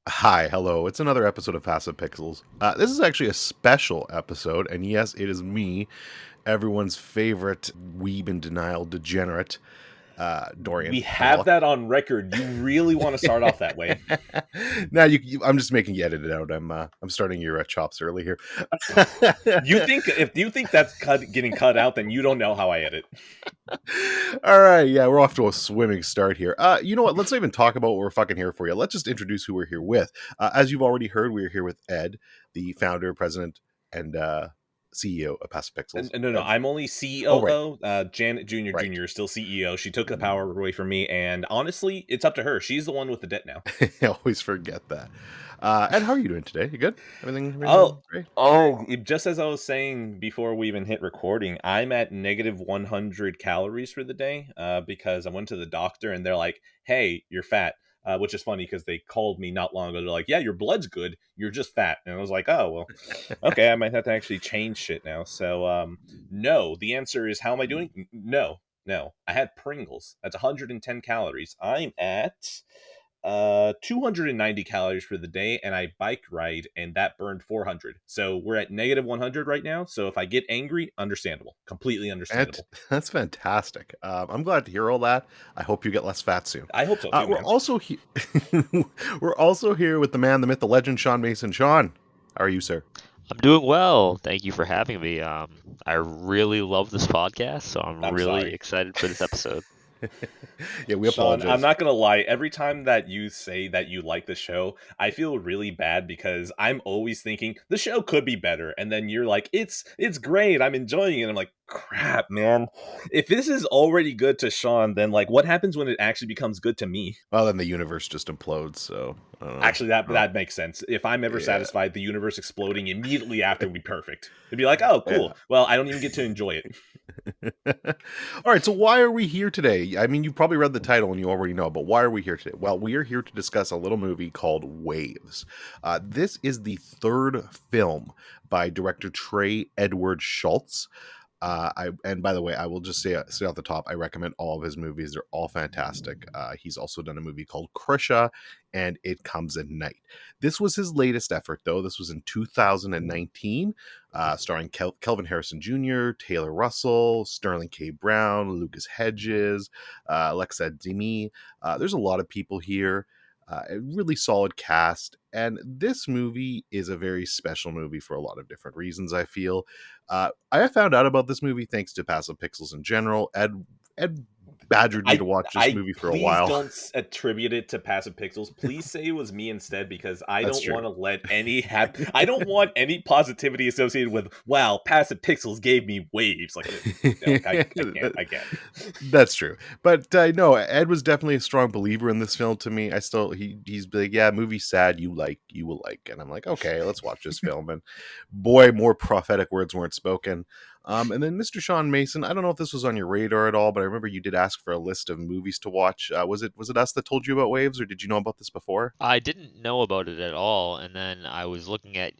Hi, hello. It's another episode of Passive Pixels. This is actually a special episode, and yes, it is me, everyone's favorite weeb in denial degenerate, Dorian. We Hello. have that on record. You really want to start off that way. Now I'm just making you edit it out. I'm starting your chops early here. If you think that's getting cut out, then you don't know how I edit. All right, yeah, we're off to a swimming start here. You know what? Let's not even talk about what we're fucking here for you. Let's just introduce who we're here with. As you've already heard, we're here with Ed, the founder, president, and CEO of Passive Pixels. No, Ed. I'm only Oh, right, COO. Janet Jr. right. Jr. is still CEO. She took the power away from me, and honestly, it's up to her. She's the one with the debt now. I always forget that. Ed, how are you doing today? You good? Oh, Everything great? just as I was saying before we even hit recording, I'm at negative 100 calories for the day because I went to the doctor and they're like, hey, you're fat. Which is funny because they called me not long ago. They're like, yeah, your blood's good. You're just fat. And I was like, oh, well, okay, I might have to actually change shit now. So, no, the answer is how am I doing? No, no. I had Pringles. That's 110 calories. I'm at 290 calories for the day, and I bike ride, and that burned 400. So we're at negative 100 right now. So if I get angry, understandable, completely Ed, understandable. that's fantastic. I'm glad to hear all that. I hope you get less fat soon. I hope so too, We're man. also we're also here with the man, the myth, the legend, Sean Mason. Sean, how are you, sir? I'm doing well. Thank you for having me. I really love this podcast, so I'm I'm really sorry. excited for this episode. Yeah, we Sean, I'm apologize. not gonna lie. Every time that you say that you like the show, I feel really bad because I'm always thinking the show could be better, and then you're like, "It's great. I'm enjoying it." I'm like, "Crap, man! If this is already good to Sean, then like, what happens when it actually becomes good to me?" Well, then the universe just implodes. So I don't know. Actually, that I don't- that makes sense. If I'm ever yeah, satisfied, the universe exploding immediately after would be perfect. It'd be like, "Oh, yeah. cool. Well, I don't even get to enjoy it." All right, so why are we here today? I mean, you probably read the title and you already know, but why are we here today? Well, we are here to discuss a little movie called Waves. This is the third film by director Trey Edward Schultz. And by the way, I will just say off the top, I recommend all of his movies. They're all fantastic. He's also done a movie called Krisha and It Comes at Night. This was his latest effort, though. This was in 2019, starring Kelvin Harrison Jr., Taylor Russell, Sterling K. Brown, Lucas Hedges, Alexa Demi. There's a lot of people here. A really solid cast, and this movie is a very special movie for a lot of different reasons, I feel. I found out about this movie thanks to Passive Pixels in general. Ed badgered me to watch this I movie for a please while. don't attribute it to passive pixels. Please say it was me instead because I That's don't true. want to let I don't want any positivity associated with wow, passive pixels gave me waves. Like no, I can't. That's true, but no, Ed was definitely a strong believer in this film. To me, he's like, yeah, movie sad, you will like, and I'm like, okay, let's watch this film. And boy, more prophetic words weren't spoken. And then Mr. Sean Mason, I don't know if this was on your radar at all, but I remember you did ask for a list of movies to watch. Was it us that told you about Waves, or did you know about this before? I didn't know about it at all, and then I was looking at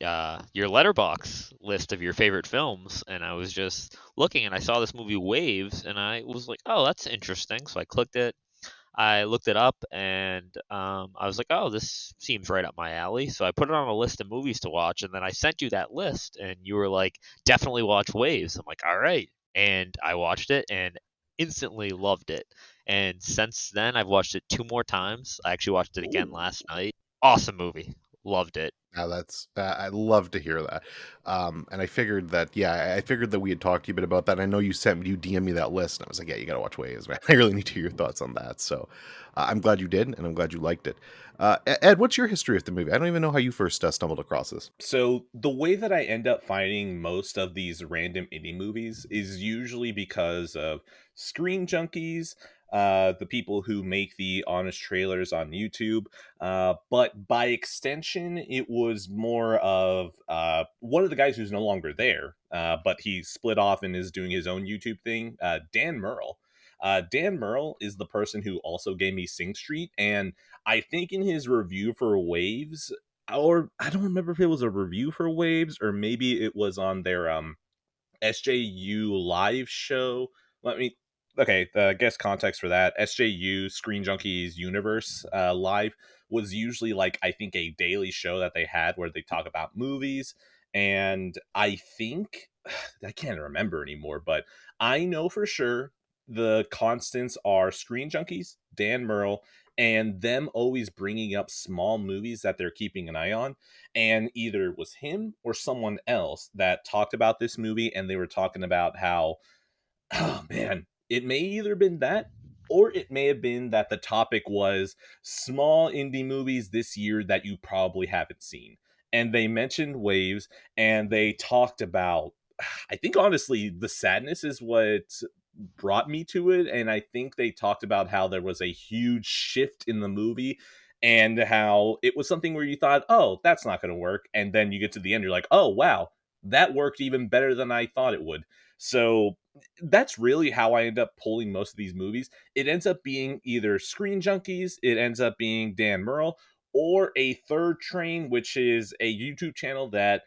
your letterbox list of your favorite films, and I was just looking, and I saw this movie Waves, and I was like, "Oh, that's interesting." So I clicked it. I looked it up, and I was like, "Oh, this seems right up my alley." So I put it on a list of movies to watch, and then I sent you that list, and you were like, "Definitely watch Waves." I'm like, "All right," and I watched it and instantly loved it. And since then, I've watched it two more times. I actually watched it again Ooh. last night. Awesome movie, loved it. Now that's I love to hear that. And I figured that, yeah, I figured that we had talked to you a bit about that. I know you DM me that list, and I was like, yeah, you got to watch Waves, man. I really need to hear your thoughts on that. So I'm glad you did, and I'm glad you liked it. Ed, what's your history with the movie? I don't even know how you first stumbled across this. So the way that I end up finding most of these random indie movies is usually because of Screen Junkies, the people who make the honest trailers on YouTube. But by extension, it was more of one of the guys who's no longer there, but he split off and is doing his own YouTube thing, Dan Merle. Dan Merle is the person who also gave me Sing Street, and I think in his review for Waves, or I don't remember if it was a review for Waves or maybe it was on their SJU live show. Let me okay, the guest context for that, SJU Screen Junkies Universe live was usually like I think a daily show that they had where they talk about movies, and I think I can't remember anymore, but I know for sure the constants are Screen Junkies, Dan Merle, and them always bringing up small movies that they're keeping an eye on. And either it was him or someone else that talked about this movie, and they were talking about how, oh man, it may either been that, or it may have been that the topic was small indie movies this year that you probably haven't seen. And they mentioned Waves, and they talked about, I think honestly, the sadness is what brought me to it. And I think they talked about how there was a huge shift in the movie and how it was something where you thought, oh, that's not going to work. And then you get to the end, you're like, oh, wow, that worked even better than I thought it would. So that's really how I end up pulling most of these movies. It ends up being either Screen Junkies, it ends up being Dan Merle, or a third train, which is a YouTube channel that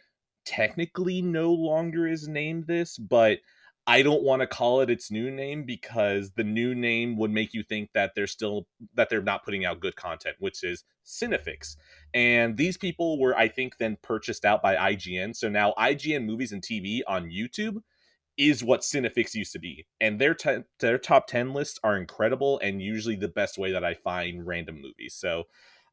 technically no longer is named this, but I don't want to call it its new name because the new name would make you think that they're not putting out good content, which is Cinefix. And these people were, I think, then purchased out by IGN. So now IGN Movies and TV on YouTube is what Cinefix used to be. And their top 10 lists are incredible and usually the best way that I find random movies. So,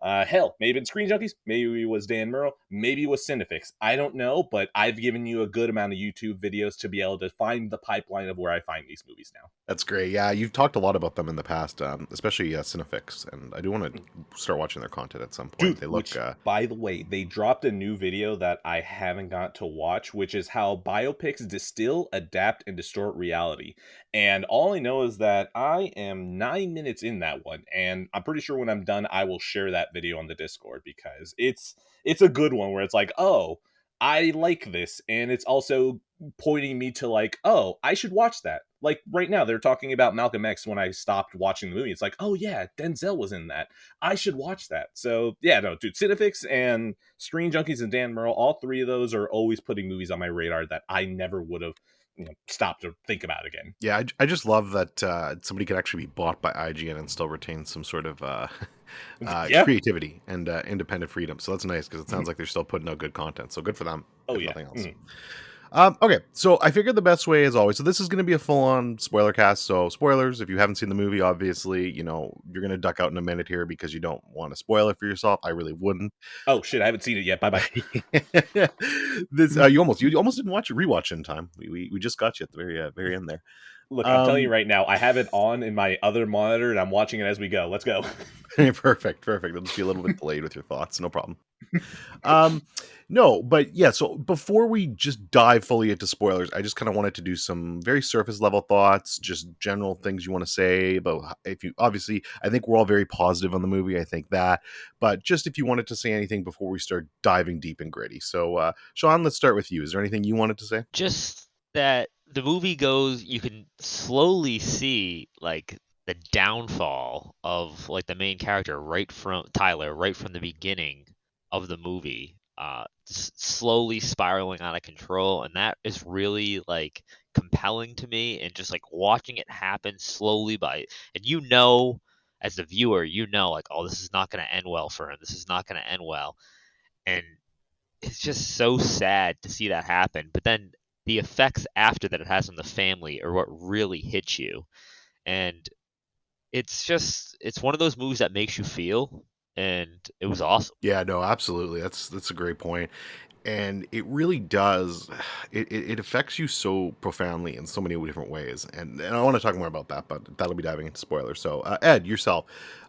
hell, maybe in Screen Junkies, maybe it was Dan Merle, maybe it was Cinefix. I don't know, but I've given you a good amount of YouTube videos to be able to find the pipeline of where I find these movies now. That's great. Yeah, you've talked a lot about them in the past, especially Cinefix, and I do want to start watching their content at some point. Dude, They look which, by the way, they dropped a new video that I haven't got to watch, which is how biopics distill, adapt, and distort reality. And all I know is that I am 9 minutes in that one, and I'm pretty sure when I'm done, I will share that video on the Discord because it's a good one where it's like, oh, I like this, and it's also pointing me to like, oh, I should watch that. Like right now, they're talking about Malcolm X when I stopped watching the movie. It's like, oh yeah, Denzel was in that. I should watch that. So yeah, no, dude, Cinefix and Screen Junkies and Dan Merle, all three of those are always putting movies on my radar that I never would have, stopped to think about again. Yeah, I just love that somebody could actually be bought by IGN and still retain some sort of Yeah. creativity and independent freedom. So that's nice because it sounds like they're still putting out good content. So good for them, Oh if yeah. nothing else. Okay, so I figured the best way, as always, so this is going to be a full-on spoiler cast, so spoilers, if you haven't seen the movie, obviously, you're going to duck out in a minute here because you don't want to spoil it for yourself. I really wouldn't. Oh shit, I haven't seen it yet. Bye bye. This you almost didn't watch it, rewatch in time. We just got you at the very end there. Look, I'm telling you right now, I have it on in my other monitor and I'm watching it as we go. Let's go. Perfect. It'll just be a little bit delayed with your thoughts, no problem. No, but yeah, so before we just dive fully into spoilers, I just kind of wanted to do some very surface level thoughts, just general things you want to say about, if you, obviously, I think we're all very positive on the movie, I think that, but just if you wanted to say anything before we start diving deep and gritty. So Sean, let's start with you. Is there anything you wanted to say? Just that the movie goes, you can slowly see like the downfall of like the main character right from Tyler, right from the beginning of the movie, slowly spiraling out of control, and that is really like compelling to me, and just like watching it happen slowly and as the viewer, like, oh, this is not going to end well for him. This is not going to end well, and it's just so sad to see that happen. But then the effects after that it has on the family are what really hits you. And it's one of those movies that makes you feel, and it was awesome. Yeah, no, absolutely. That's a great point. And it really does, it affects you so profoundly in so many different ways. And I want to talk more about that, but that'll be diving into spoilers. So Ed, yourself,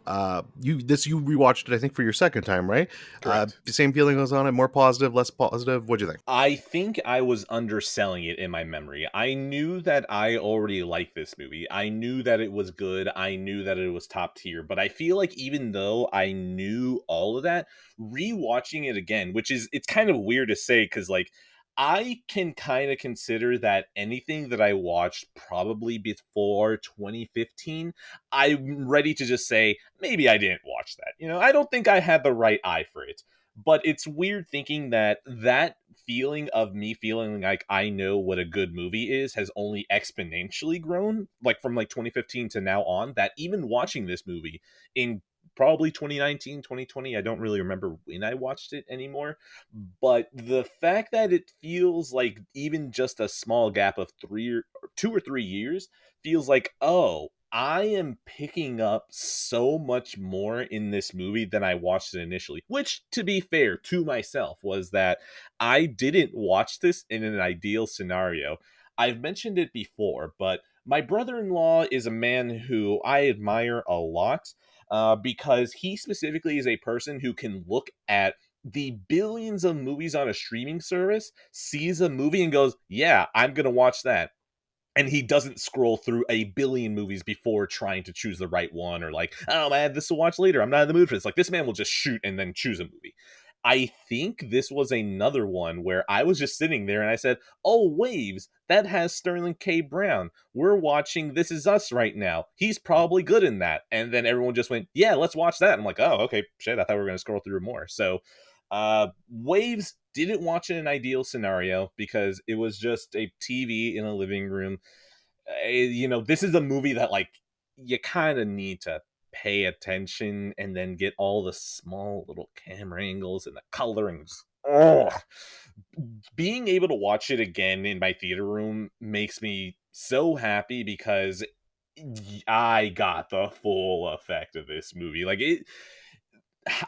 you rewatched it, I think, for your second time, right? Correct. The same feeling was on it, more positive, less positive. What'd you think? I think I was underselling it in my memory. I knew that I already liked this movie. I knew that it was good. I knew that it was top tier. But I feel like even though I knew all of that, rewatching it again, it's kind of weird to say because like I can kind of consider that anything that I watched probably before 2015, I'm ready to just say maybe I didn't watch that. I don't think I had the right eye for it. But it's weird thinking that that feeling of me feeling like I know what a good movie is has only exponentially grown, like from like 2015 to now on, that even watching this movie in probably 2019, 2020, I don't really remember when I watched it anymore, but the fact that it feels like even just a small gap of 2 or 3 years feels like, oh, I am picking up so much more in this movie than I watched it initially. Which, to be fair to myself, was that I didn't watch this in an ideal scenario. I've mentioned it before, but my brother in law is a man who I admire a lot, because he specifically is a person who can look at the billions of movies on a streaming service, sees a movie, and goes, yeah, I'm going to watch that, and he doesn't scroll through a billion movies before trying to choose the right one, or like, oh man, this to watch later, I'm not in the mood for this. Like, this man will just shoot and then choose a movie. I think this was another one where I was just sitting there and I said, oh, Waves, that has Sterling K. Brown, we're watching This Is Us right now, he's probably good in that. And then everyone just went, yeah, let's watch that. I'm like, oh, okay, shit, I thought we were going to scroll through more. So Waves didn't watch in an ideal scenario because it was just a TV in a living room. This is a movie that, like, you kind of need to pay attention and then get all the small little camera angles and the coloring. Oh, being able to watch it again in my theater room makes me so happy because I got the full effect of this movie. Like, it,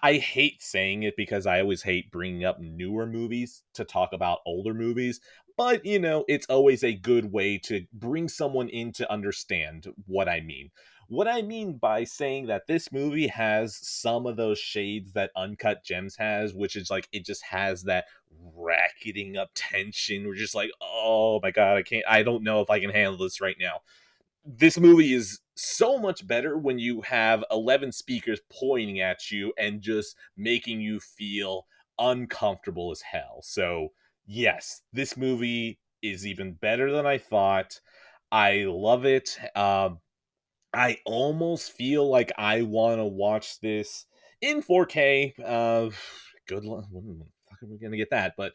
I hate saying it because I always hate bringing up newer movies to talk about older movies, but it's always a good way to bring someone in to understand what I mean. What I mean by saying that this movie has some of those shades that Uncut Gems has, which is like, it just has that racketing up tension. We're just like, oh my god, I don't know if I can handle this right now. This movie is so much better when you have 11 speakers pointing at you and just making you feel uncomfortable as hell. So, yes, this movie is even better than I thought. I love it. I almost feel like I want to watch this in 4K. Good luck. When the fuck are we going to get that? But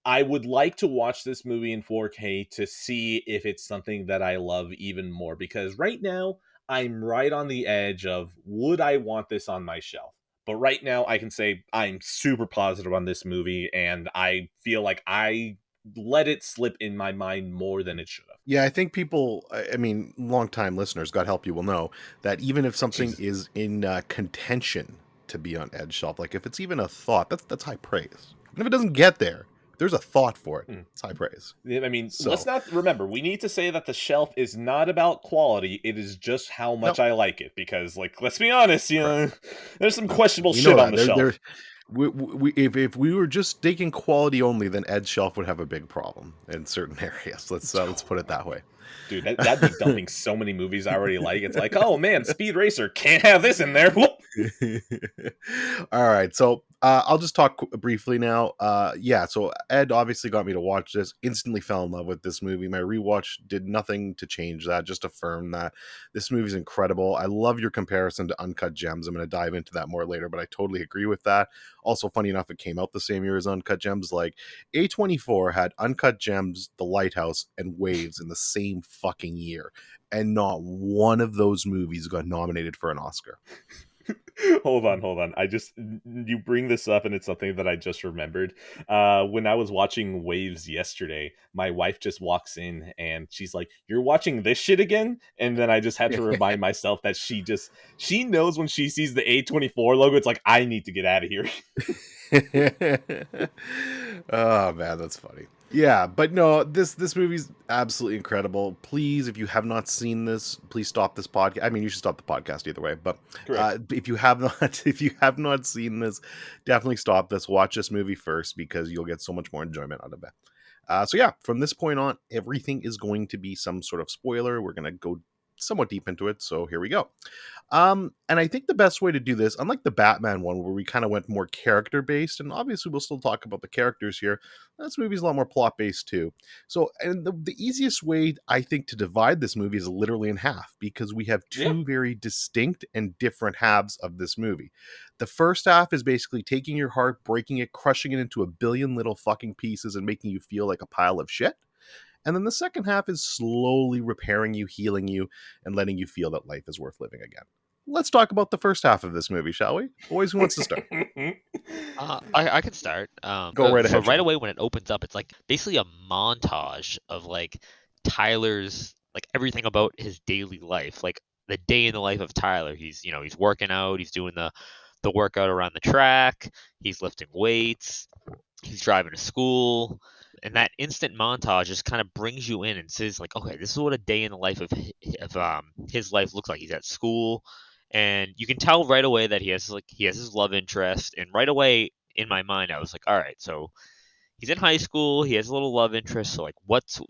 I would like to watch this movie in 4K to see if it's something that I love even more, because right now I'm right on the edge of, would I want this on my shelf? But right now I can say I'm super positive on this movie, and I feel like I let it slip in my mind more than it should have. Yeah, I think people, I mean, longtime listeners, God help you, will know that even if something Jesus. is in contention to be on Edge Shelf, like if it's even a thought, that's high praise. And if it doesn't get there, if there's a thought for it, Mm. it's high praise. I mean, let's So, not remember, we need to say that the shelf is not about quality, it is just how no, much I like it. Because, like, let's be honest, correct. there's some No, questionable we know shit on that. the There, shelf. if we were just taking quality only, then Edge Shelf would have a big problem in certain areas. Let's put it that way. Dude, that'd be dumping so many movies I already like. It's like, oh man, Speed Racer, can't have this in there. Whoop. All right, so I'll just talk briefly now. Yeah, so Ed obviously got me to watch this. Instantly fell in love with this movie. My rewatch did nothing to change that, just affirm that this movie's incredible. I love your comparison to Uncut Gems. I'm going to dive into that more later, but I totally agree with that. Also, funny enough, it came out the same year as Uncut Gems. Like, A24 had Uncut Gems, The Lighthouse, and Waves in the same fucking year, and not one of those movies got nominated for an Oscar. Hold on. You bring this up, and it's something that I just remembered. When I was watching Waves yesterday, my wife just walks in and she's like, "You're watching this shit again?" And then I just had to remind myself that she knows when she sees the A24 logo, it's like, I need to get out of here. Oh man, that's funny. Yeah, but no, this movie's absolutely incredible. Please, if you have not seen this, please stop this podcast. I mean, you should stop the podcast either way. But Correct. if you have not, if you have not seen this, definitely stop this. Watch this movie first because you'll get so much more enjoyment out of it. So yeah, from this point on, everything is going to be some sort of spoiler. We're gonna go somewhat deep into it, so here we go. And I think the best way to do this, unlike the Batman one where we kind of went more character based, and obviously we'll still talk about the characters here, this movie's a lot more plot based too. So, and the easiest way I think to divide this movie is literally in half, because we have Yeah. two very distinct and different halves of this movie. The first half is basically taking your heart, breaking it, crushing it into a billion little fucking pieces, and making you feel like a pile of shit. And then the second half is slowly repairing you, healing you, and letting you feel that life is worth living again. Let's talk about the first half of this movie, shall we? Boys, who wants to start? I can start. Go right So ahead, right Sean. away when it opens up, it's like basically a montage of like Tyler's like everything about his daily life, like the day in the life of Tyler. He's working out, he's doing the workout around the track, he's lifting weights, he's driving to school, and that instant montage just kind of brings you in and says like, okay, this is what a day in the life of his life looks like. He's at school, and you can tell right away that he has his love interest, and right away in my mind I was like, all right, so he's in high school, he has a little love interest, so like what's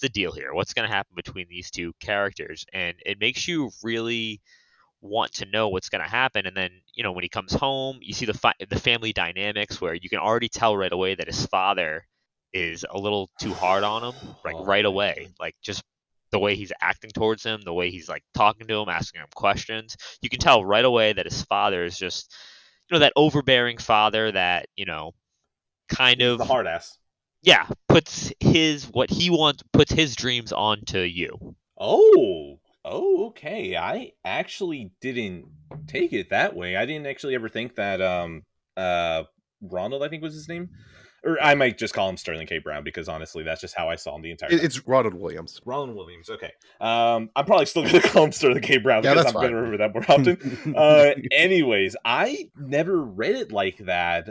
the deal here? What's going to happen between these two characters? And it makes you really want to know what's going to happen. And then when he comes home, you see the family dynamics where you can already tell right away that his father is a little too hard on him, like Oh, right man. away, like just the way he's acting towards him, the way he's like talking to him, asking him questions. You can tell right away that his father is just that overbearing father that kind He's the of, hard ass. yeah, puts his dreams onto you. Okay. I actually didn't take it that way. I didn't actually ever think that Ronald, I think was his name. Or I might just call him Sterling K. Brown, because honestly that's just how I saw him the entire time. It's Ronald Williams. Ronald Williams, okay. I'm probably still gonna call him Sterling K. Brown Yeah, because that's I'm gonna fine. remember that more often. Anyways, I never read it like that.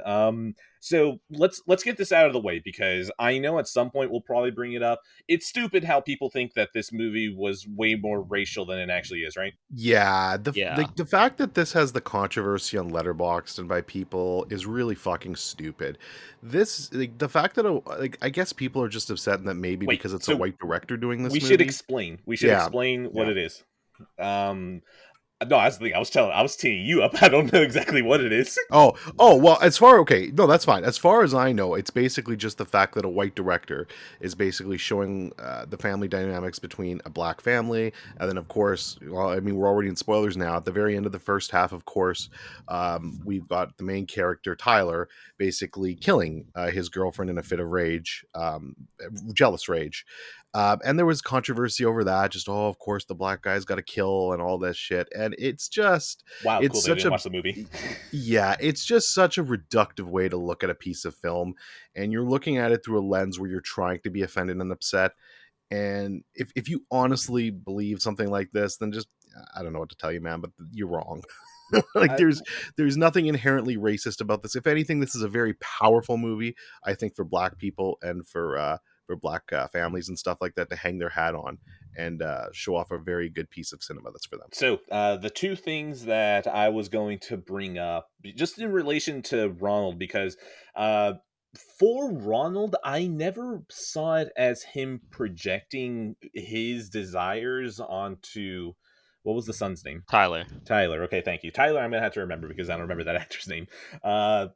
So let's get this out of the way, because I know at some point we'll probably bring it up. It's stupid how people think that this movie was way more racial than it actually is, right? Yeah, Yeah. the fact that this has the controversy on Letterboxd and by people is really fucking stupid. This the fact that I guess people are just upset that maybe Wait, because it's a so white director doing this we should movie. explain. We should Yeah, explain what yeah. it is. No, that's the thing. I was teeing you up. I don't know exactly what it is. Well, okay, no, that's fine. As far as I know, it's basically just the fact that a white director is basically showing the family dynamics between a black family, and then of course, well, I mean, we're already in spoilers now. At the very end of the first half, of course, we've got the main character Tyler basically killing his girlfriend in a fit of rage, jealous rage. And there was controversy over that. Just, of course, the black guy's got to kill and all that shit. And Wow, it's cool. They such didn't a, watch the movie. yeah, it's just such a reductive way to look at a piece of film. And you're looking at it through a lens where you're trying to be offended and upset. And if you honestly believe something like this, then just, I don't know what to tell you, man, but you're wrong. Like I, there's nothing inherently racist about this. If anything, this is a very powerful movie, I think, for black people and for black families and stuff like that to hang their hat on and show off a very good piece of cinema that's for them. So, the two things that I was going to bring up, just in relation to Ronald, because for Ronald, I never saw it as him projecting his desires onto, what was the son's name? Tyler. Tyler. Okay, thank you. Tyler, I'm gonna have to remember because I don't remember that actor's name.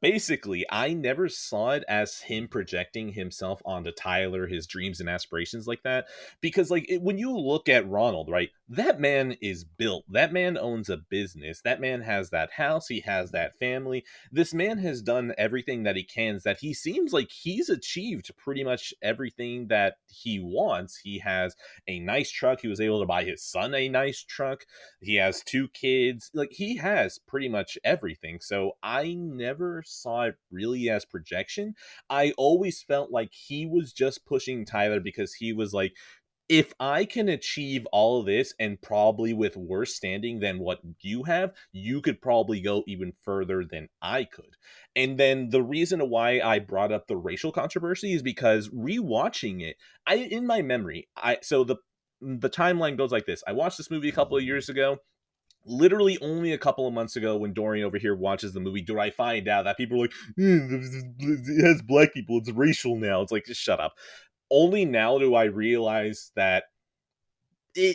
Basically, I never saw it as him projecting himself onto Tyler, his dreams and aspirations like that. Because, like, when you look at Ronald, right, that man is built. That man owns a business. That man has that house. He has that family. This man has done everything that he can. That he seems like he's achieved pretty much everything that he wants. He has a nice truck. He was able to buy his son a nice truck. He has two kids. Like, he has pretty much everything. So I never saw it really as projection. I always felt like he was just pushing Tyler because he was like, if I can achieve all of this and probably with worse standing than what you have, you could probably go even further than I could. And then the reason why I brought up the racial controversy is because rewatching it, in my memory, the timeline goes like this. I watched this movie a couple of years ago. Literally only a couple of months ago, when Dorian over here watches the movie, do I find out that people are like, it has black people, it's racial now. It's like, just shut up. Only now do I realize that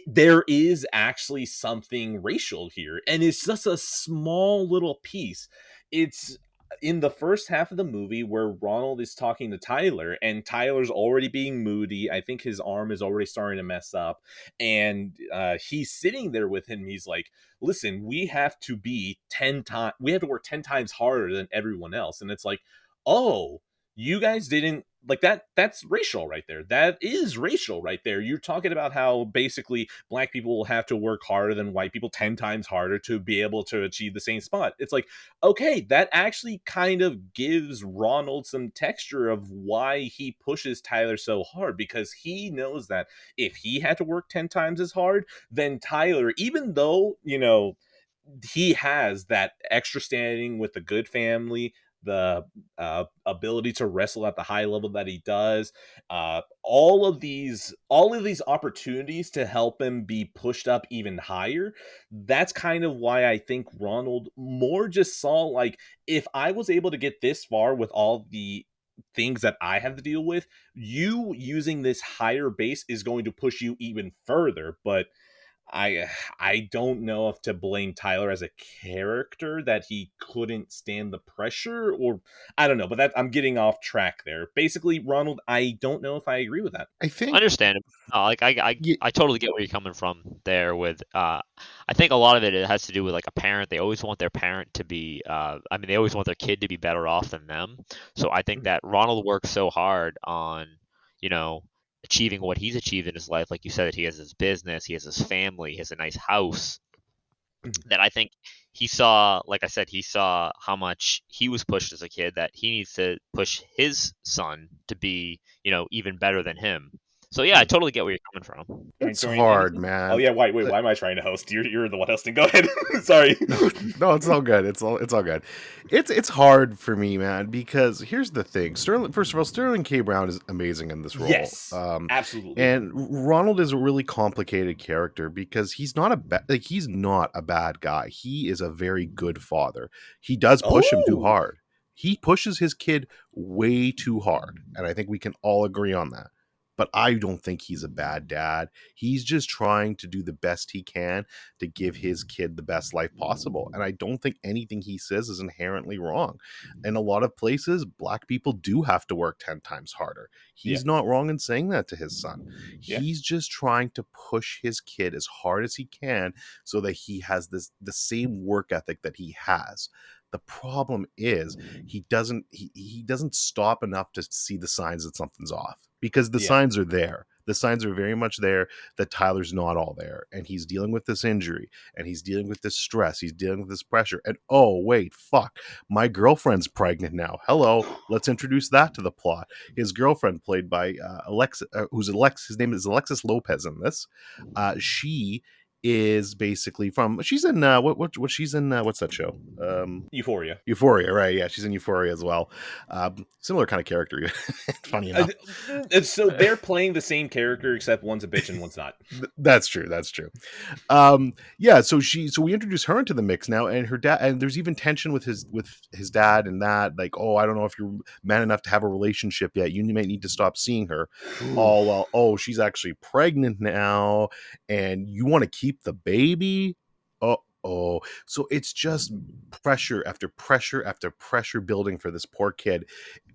there is actually something racial here, and it's just a small little piece. It's in the first half of the movie where Ronald is talking to Tyler, and Tyler's already being moody. I think his arm is already starting to mess up, and he's sitting there with him. He's like, listen, we have to be 10 times, we have to work 10 times harder than everyone else. And it's like, oh, you guys didn't like that. That's racial right there. That is racial right there. You're talking about how basically black people will have to work harder than white people, 10 times harder to be able to achieve the same spot. It's like, okay, that actually kind of gives Ronald some texture of why he pushes Tyler so hard, because he knows that if he had to work 10 times as hard, then Tyler, even though, he has that extra standing with the good family, the ability to wrestle at the high level that he does, all of these opportunities to help him be pushed up even higher. That's kind of why I think Ronald more just saw, like, if I was able to get this far with all the things that I have to deal with, you using this higher base is going to push you even further. But I don't know if to blame Tyler as a character that he couldn't stand the pressure, or I don't know, but that I'm getting off track there. Basically, Ronald, I don't know if I agree with that. I think Understandable. Like I totally get where you're coming from there. With I think a lot of it has to do with like a parent. They always want their parent to be. I mean, they always want their kid to be better off than them. So I think that Ronald works so hard on, you know, achieving what he's achieved in his life. Like you said, that he has his business, he has his family, he has a nice house. That I think he saw, like I said, he saw how much he was pushed as a kid, that he needs to push his son to be, even better than him. So yeah, I totally get where you're coming from. All right, it's Dorian, hard, anything? Oh man. yeah, wait, why am I trying to host? You're the one hosting. Go ahead. Sorry. No, no, it's all good. It's all good. It's hard for me, man, because here's the thing. First of all, Sterling K. Brown is amazing in this role. Yes, absolutely. And Ronald is a really complicated character because he's not a bad guy. He is a very good father. He does push him too Oh, hard. He pushes his kid way too hard, and I think we can all agree on that. But I don't think he's a bad dad. He's just trying to do the best he can to give his kid the best life possible. And I don't think anything he says is inherently wrong. In a lot of places, black people do have to work 10 times harder. yeah, He's not wrong in saying that to his son. yeah, He's just trying to push his kid as hard as he can so that he has the same work ethic that he has. The problem is he doesn't stop enough to see the signs that something's off, because the yeah, signs are there. The signs are very much there that Tyler's not all there, and he's dealing with this injury, and he's dealing with this stress, he's dealing with this pressure, and oh wait, fuck, my girlfriend's pregnant now. Hello, let's introduce that to the plot. His girlfriend, played by his name is Alexis Lopez in this. She is basically she's in what's that show? Euphoria. Euphoria, right? Yeah, she's in Euphoria as well. Similar kind of character, funny enough. So they're playing the same character, except one's a bitch and one's not. That's true. That's true. Yeah. So we introduce her into the mix now, and her dad, and there's even tension with his dad, and that, like, oh, I don't know if you're man enough to have a relationship yet. You might need to stop seeing her. Oh well. Oh, she's actually pregnant now, and you want to keep the baby. Oh, so it's just pressure after pressure after pressure building for this poor kid,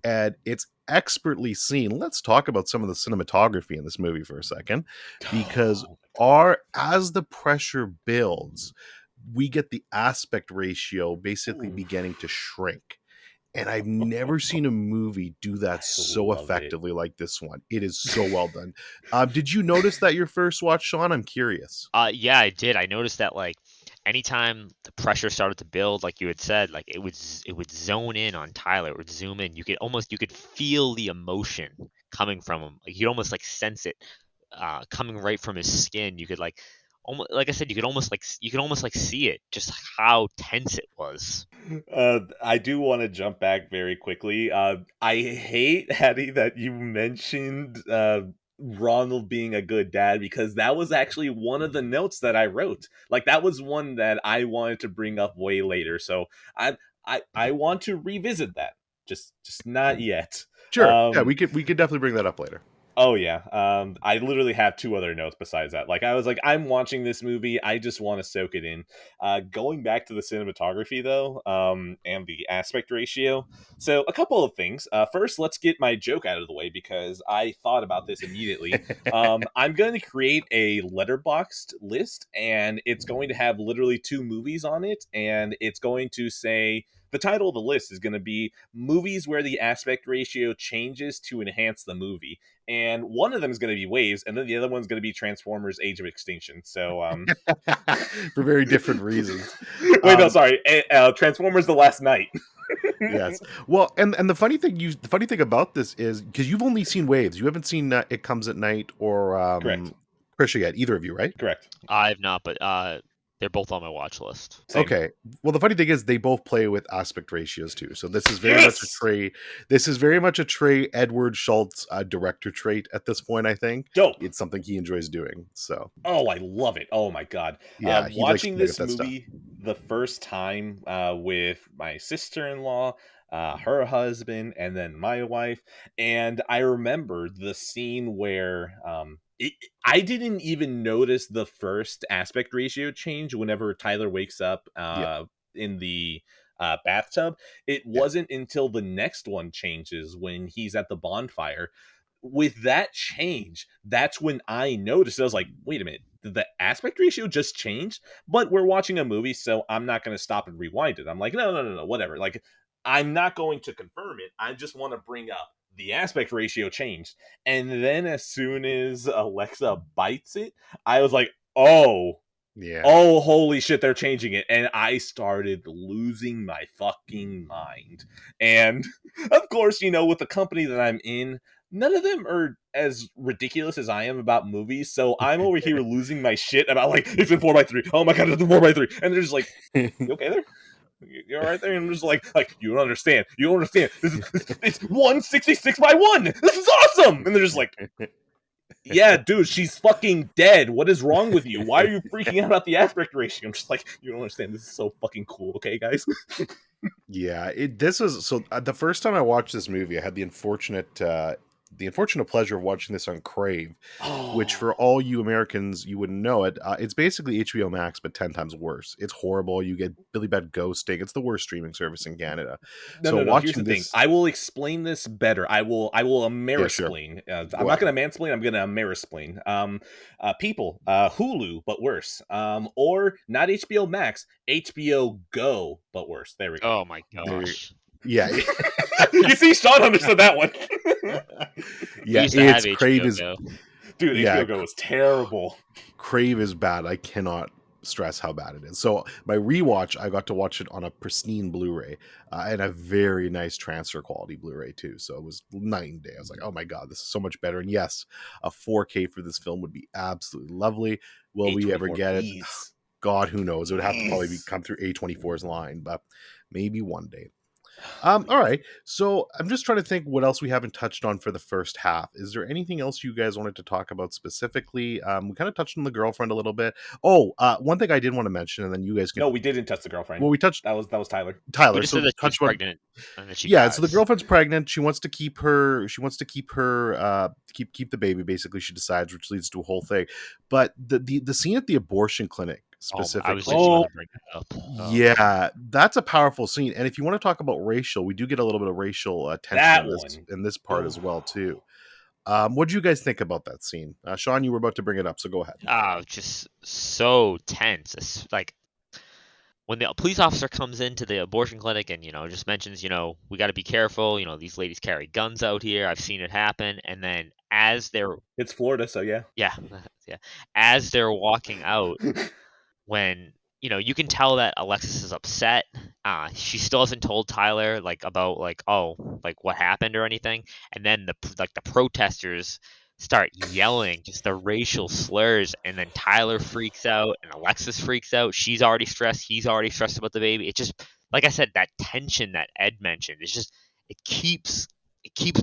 and it's expertly seen. Let's talk about some of the cinematography in this movie for a second, because Oh my as the pressure builds, we get the aspect ratio basically God. beginning to shrink. And I've never seen a movie do that I so love it. effectively like this one. It is so well done. Did you notice that your first watch, Sean? I'm curious. Yeah, I did. I noticed that, like, anytime the pressure started to build, like you had said, like it would zone in on Tyler. It would zoom in. You could feel the emotion coming from him. Like, you'd almost like sense it coming right from his skin. You could almost, like I said, you could almost like see it, just how tense it was. I do want to jump back very quickly. I hate, Hattie, that you mentioned Ronald being a good dad, because that was actually one of the notes that I wrote. Like, that was one that I wanted to bring up way later. So I want to revisit that. Just not yet. Sure. Yeah, we could definitely bring that up later. Oh yeah. I literally have two other notes besides that. Like I was like, I'm watching this movie. I just want to soak it in. Going back to the cinematography though, and the aspect ratio. So a couple of things. First, let's get my joke out of the way because I thought about this immediately. I'm going to create a letterboxed list, and it's going to have literally two movies on it, and it's going to say the title of the list is going to be movies where the aspect ratio changes to enhance the movie, and one of them is going to be Waves, and then the other one's going to be Transformers: Age of Extinction. So, For very different reasons. wait, no, Um, sorry, Transformers: The Last Night. yes. Well, and the funny thing about this is because you've only seen Waves, you haven't seen It Comes at Night or Correct, Krisha yet, either of you, right? correct, I've not, but they're both on my watch list. same. Okay. Well, the funny thing is they both play with aspect ratios too. So this is very much a Yes, Trey. This is very much a Trey Edward Schultz director trait at this point. I think dope. it's something he enjoys doing. So Oh, I love it. Oh my god. yeah, he likes Watching playing with this that stuff. movie the first time with my sister-in-law, her husband, and then my wife, and I remember the scene where I didn't even notice the first aspect ratio change whenever Tyler wakes up Yeah, in the bathtub. It yeah. wasn't until the next one changes when he's at the bonfire. With that change, that's when I noticed. I was like, wait a minute, did the aspect ratio just change? But we're watching a movie, so I'm not going to stop and rewind it. I'm like, no, no, no, no, whatever. Like, I'm not going to confirm it. I just want to bring up the aspect ratio changed. And then as soon as Alexa bites it, I was like, Yeah. oh, holy shit, they're changing it. And I started losing my fucking mind. And of course, with the company that I'm in, none of them are as ridiculous as I am about movies. So I'm over here losing my shit about, like, it's in 4x3. Oh my god, it's in 4x3. And they're just like, you okay there? You're right there, and I'm just like you don't understand. You don't understand. It's 166 by 1. This is awesome. And they're just like, yeah, dude, she's fucking dead. What is wrong with you? Why are you freaking out about the aspect ratio? I'm just like, you don't understand. This is so fucking cool, okay, guys? Yeah, this was so the first time I watched this movie, I had the unfortunate pleasure of watching this on Crave, which Oh, for all you Americans, you wouldn't know it. It's basically HBO Max, but 10 times worse. It's horrible. You get really bad ghosting. It's the worst streaming service in Canada. no, So no, no. Here's the watching thing. this, I will explain this better. I will yeah, sure, Amerisplain. I'm go not ahead. gonna mansplain. I'm gonna Amerisplain. People, Hulu, but worse. Or not HBO Max, HBO Go, but worse. There we go. Oh my There, gosh. yeah, You see, Sean understood that one. We yeah. used to have It's Crave HBO is Go. Dude, yeah, HBO Go was terrible. Crave is bad. I cannot stress how bad it is. So my rewatch, I got to watch it on a pristine Blu-ray and a very nice transfer quality Blu-ray too. So it was night and day. I was like, oh my god, this is so much better. And yes, a 4K for this film would be absolutely lovely. Will we ever 824, get it? please. God, who knows? It would have to probably Please. come through A24's line, but maybe one day. All right. So I'm just trying to think what else we haven't touched on for the first half. Is there anything else you guys wanted to talk about specifically? We kind of touched on the girlfriend a little bit. Oh, one thing I did want to mention, and then you guys can. No, we didn't touch the girlfriend. Well, we touched That was Tyler. We Tyler. just So said that she was touch about pregnant and then she yeah. So the dies. girlfriend's pregnant. She wants to keep her. She wants to keep her. Keep the baby. Basically, she decides, which leads to a whole thing. But the scene at the abortion clinic Oh, I was just specifically. about Oh, to bring that up. Oh, Yeah, that's a powerful scene. And if you want to talk about racial, we do get a little bit of racial tension that in this one. part Oh. as well too. What do you guys think about that scene? Sean, you were about to bring it up, so go ahead. just so tense. It's like when the police officer comes into the abortion clinic and just mentions, we got to be careful. These ladies carry guns out here. I've seen it happen. And then as they're It's Florida, so yeah. yeah, yeah, as they're walking out, when you can tell that Alexis is upset. She still hasn't told Tyler about what happened or anything, and then the protesters start yelling just the racial slurs, and then Tyler freaks out and Alexis freaks out. She's already stressed. He's already stressed about the baby. It just, like I said, that tension that Ed mentioned. It's just it keeps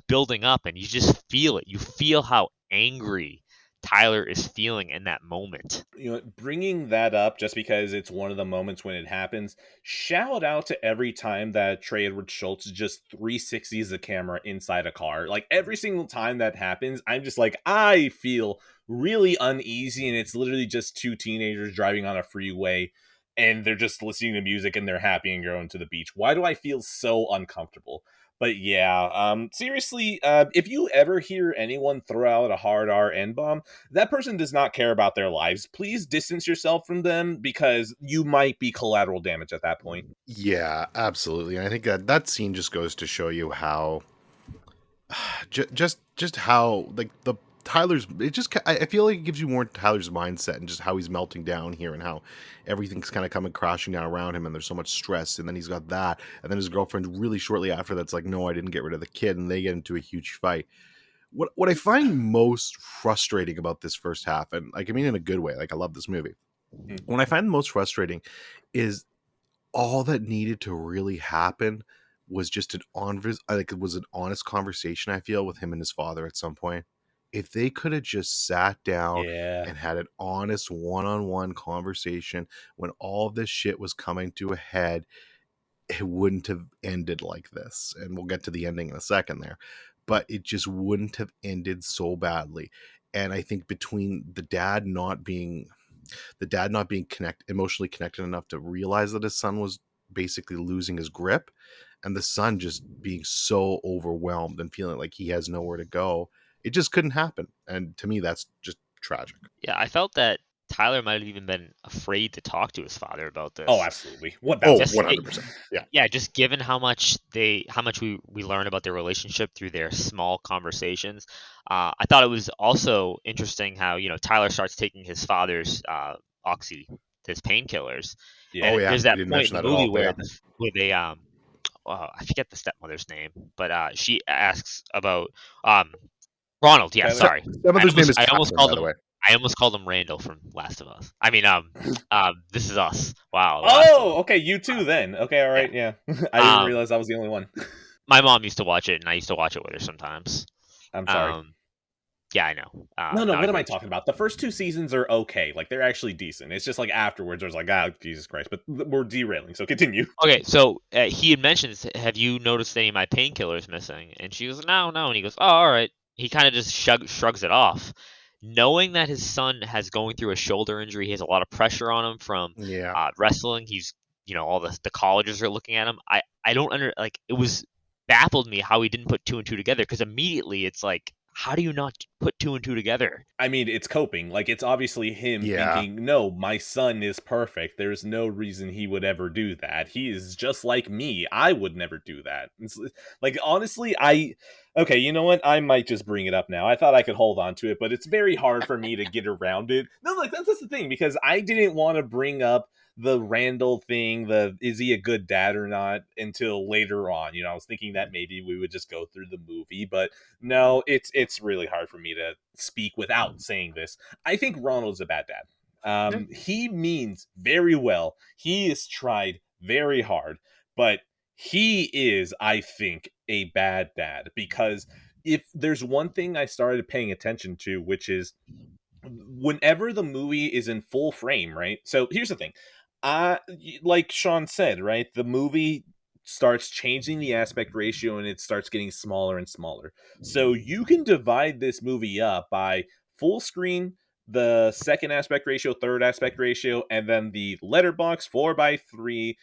building up, and you just feel it. You feel how angry Tyler is feeling in that moment. You know, bringing that up just because it's one of the moments when it happens, shout out to every time that Trey Edward Schultz just 360s the camera inside a car. Like every single time that happens, I'm just like, I feel really uneasy, and it's literally just two teenagers driving on a freeway and they're just listening to music and they're happy and going to the beach. Why do I feel so uncomfortable? But yeah, seriously, if you ever hear anyone throw out a hard R N bomb, that person does not care about their lives. Please distance yourself from them, because you might be collateral damage at that point. Yeah, absolutely. And I think that scene just goes to show you how just how like the Tyler's it just I feel like it gives you more Tyler's mindset and just how he's melting down here and how everything's kind of coming crashing down around him and there's so much stress, and then he's got that, and then his girlfriend really shortly after that's like, no, I didn't get rid of the kid, and they get into a huge fight. What I find most frustrating about this first half, and like I mean in a good way, like I love this movie. What I find most frustrating is all that needed to really happen was just it was an honest conversation, I feel, with him and his father at some point. If they could have just sat down Yeah. and had an honest one-on-one conversation when all this shit was coming to a head, it wouldn't have ended like this. And we'll get to the ending in a second there. But it just wouldn't have ended so badly. And I think between the dad not being emotionally connected enough to realize that his son was basically losing his grip, and the son just being so overwhelmed and feeling like he has nowhere to go, it just couldn't happen. And to me, that's just tragic. Yeah, I felt that Tyler might have even been afraid to talk to his father about this. Oh, absolutely. What? Oh, Just 100%. Yeah. yeah, just given how much we learn about their relationship through their small conversations. I thought it was also interesting how, you know, Tyler starts taking his father's his painkillers. Yeah. Oh, And yeah. there's We that didn't point mention in the that at movie all. But where yeah. where they I forget the stepmother's name, but she asks about Ronald. Yeah, Tyler? sorry. Stepmother's name is I almost Catherine, called by the him. way. I almost called him Randall from Last of Us. I mean, This Is Us. Wow, The Last of Oh, Us. okay, you too then. Okay, all Yeah. right, yeah. I didn't realize I was the only one. My mom used to watch it, and I used to watch it with her sometimes. I'm sorry. Yeah, I know. No, Not a what am I great talking show. about? The first two seasons are okay. Like, they're actually decent. It's just like afterwards, I was like, Jesus Christ. But we're derailing, so continue. Okay, so he had mentioned, have you noticed any of my painkillers missing? And she goes, no, no. And he goes, oh, all right. He kind of just shrugs it off. Knowing that his son has going through a shoulder injury, he has a lot of pressure on him from Yeah. wrestling. He's, you know, all the colleges are looking at him. I don't it was baffled me how he didn't put two and two together, because immediately it's like, how do you not put two and two together? I mean, it's coping. Like, it's obviously him Yeah. thinking, no, my son is perfect. There's no reason he would ever do that. He is just like me. I would never do that. Like, honestly, okay, you know what? I might just bring it up now. I thought I could hold on to it, but it's very hard for me to get around it. No, like, that's the thing, because I didn't want to bring up the Randall thing, is he a good dad or not, until later on. You know, I was thinking that maybe we would just go through the movie, but no, it's really hard for me to speak without saying this. I think Ronald's a bad dad. He means very well. He has tried very hard, but he is, I think, a bad dad, because if there's one thing I started paying attention to, which is whenever the movie is in full frame, right? So here's the thing. Like Sean said, right? The movie starts changing the aspect ratio and it starts getting smaller and smaller. So you can divide this movie up by full screen, the second aspect ratio, third aspect ratio, and then the letterbox 4:3,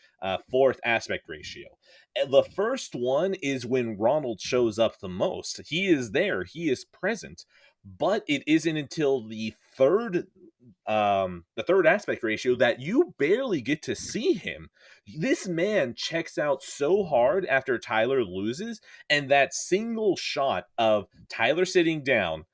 fourth aspect ratio. And the first one is when Ronald shows up the most. He is there, he is present, but it isn't until the third aspect ratio that you barely get to see him. This man checks out so hard after Tyler loses, and that single shot of Tyler sitting down,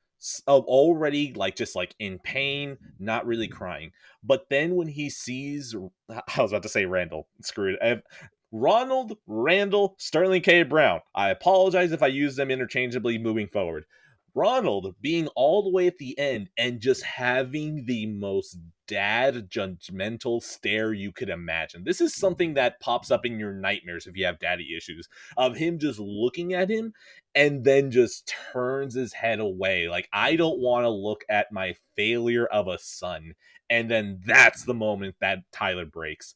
of already like just like in pain, not really crying, but then when he sees, I was about to say Randall, screw it, Ronald Randall Sterling K. Brown, I apologize if I use them interchangeably moving forward. Ronald being all the way at the end and just having the most dad judgmental stare you could imagine. This is something that pops up in your nightmares if you have daddy issues, of him just looking at him and then just turns his head away. Like, I don't want to look at my failure of a son. And then that's the moment that Tyler breaks.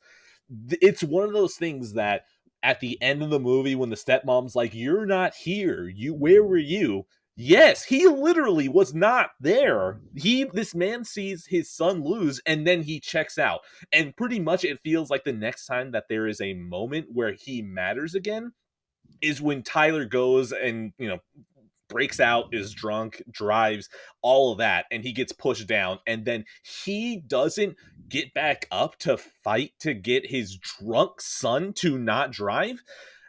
It's one of those things that at the end of the movie, when the stepmom's like, "You're not here. Where were you?" Yes, he literally was not there. This man sees his son lose and then he checks out. And pretty much it feels like the next time that there is a moment where he matters again is when Tyler goes and, breaks out, is drunk, drives, all of that, and he gets pushed down, and then he doesn't get back up to fight to get his drunk son to not drive.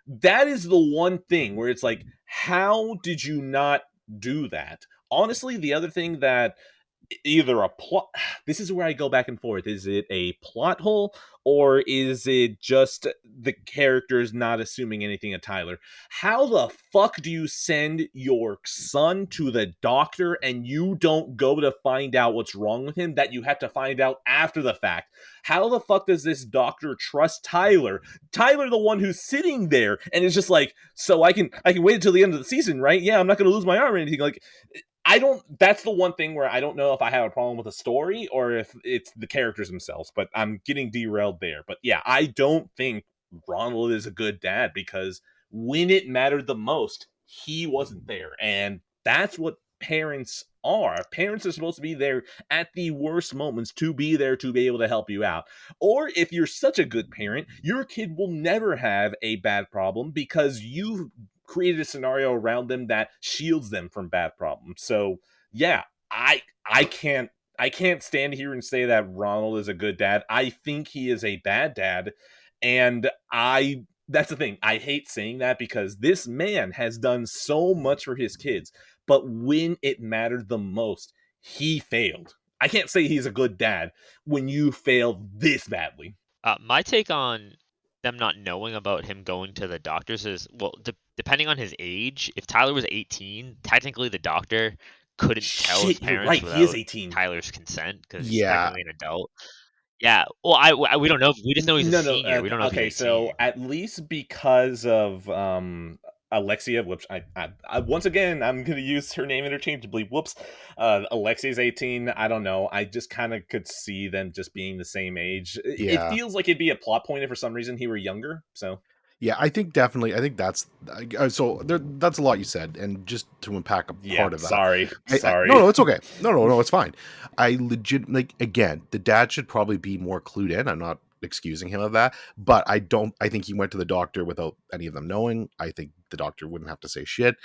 That is the one thing where it's like, how did you not do that? Honestly, the other thing that either a plot, this is where I go back and forth, is it a plot hole or is it just the characters not assuming anything of Tyler? How the fuck do you send your son to the doctor and you don't go to find out what's wrong with him, that you have to find out after the fact? How the fuck does this doctor trust Tyler, the one who's sitting there and is just like, so I can wait until the end of the season, right? Yeah, I'm not going to lose my arm or anything. Like, that's the one thing where I don't know if I have a problem with the story or if it's the characters themselves, but I'm getting derailed there. But yeah, I don't think Ronald is a good dad, because when it mattered the most, he wasn't there. And that's what parents are. Parents are supposed to be there at the worst moments, to be there to be able to help you out. Or if you're such a good parent, your kid will never have a bad problem because you've created a scenario around them that shields them from bad problems. So yeah, I can't stand here and say that Ronald is a good dad. I think he is a bad dad, and that's the thing. I hate saying that because this man has done so much for his kids, but when it mattered the most, he failed. I can't say he's a good dad when you failed this badly. My take on them not knowing about him going to the doctors is, well, depending on his age, if Tyler was 18, technically the doctor couldn't tell his Shit, you're parents right. He is without 18. Tyler's consent because he's Yeah. technically an adult. Yeah, well, we don't know. We just know he's a senior. We don't know if Okay, he's so 18. at least because of Alexia, which I once again I'm gonna use her name interchangeably. Whoops, Alexia's 18. I don't know. I just kind of could see them just being the same age. It Yeah. feels like it'd be a plot point if for some reason he were younger. So Yeah, I think definitely. I think that's so. That's a lot you said, and just to unpack a yeah, part of that. sorry. No, it's okay. No, it's fine. I legit, like, again, the dad should probably be more clued in. I'm not excusing him of that, but I don't. I think he went to the doctor without any of them knowing. I think the doctor wouldn't have to say shit,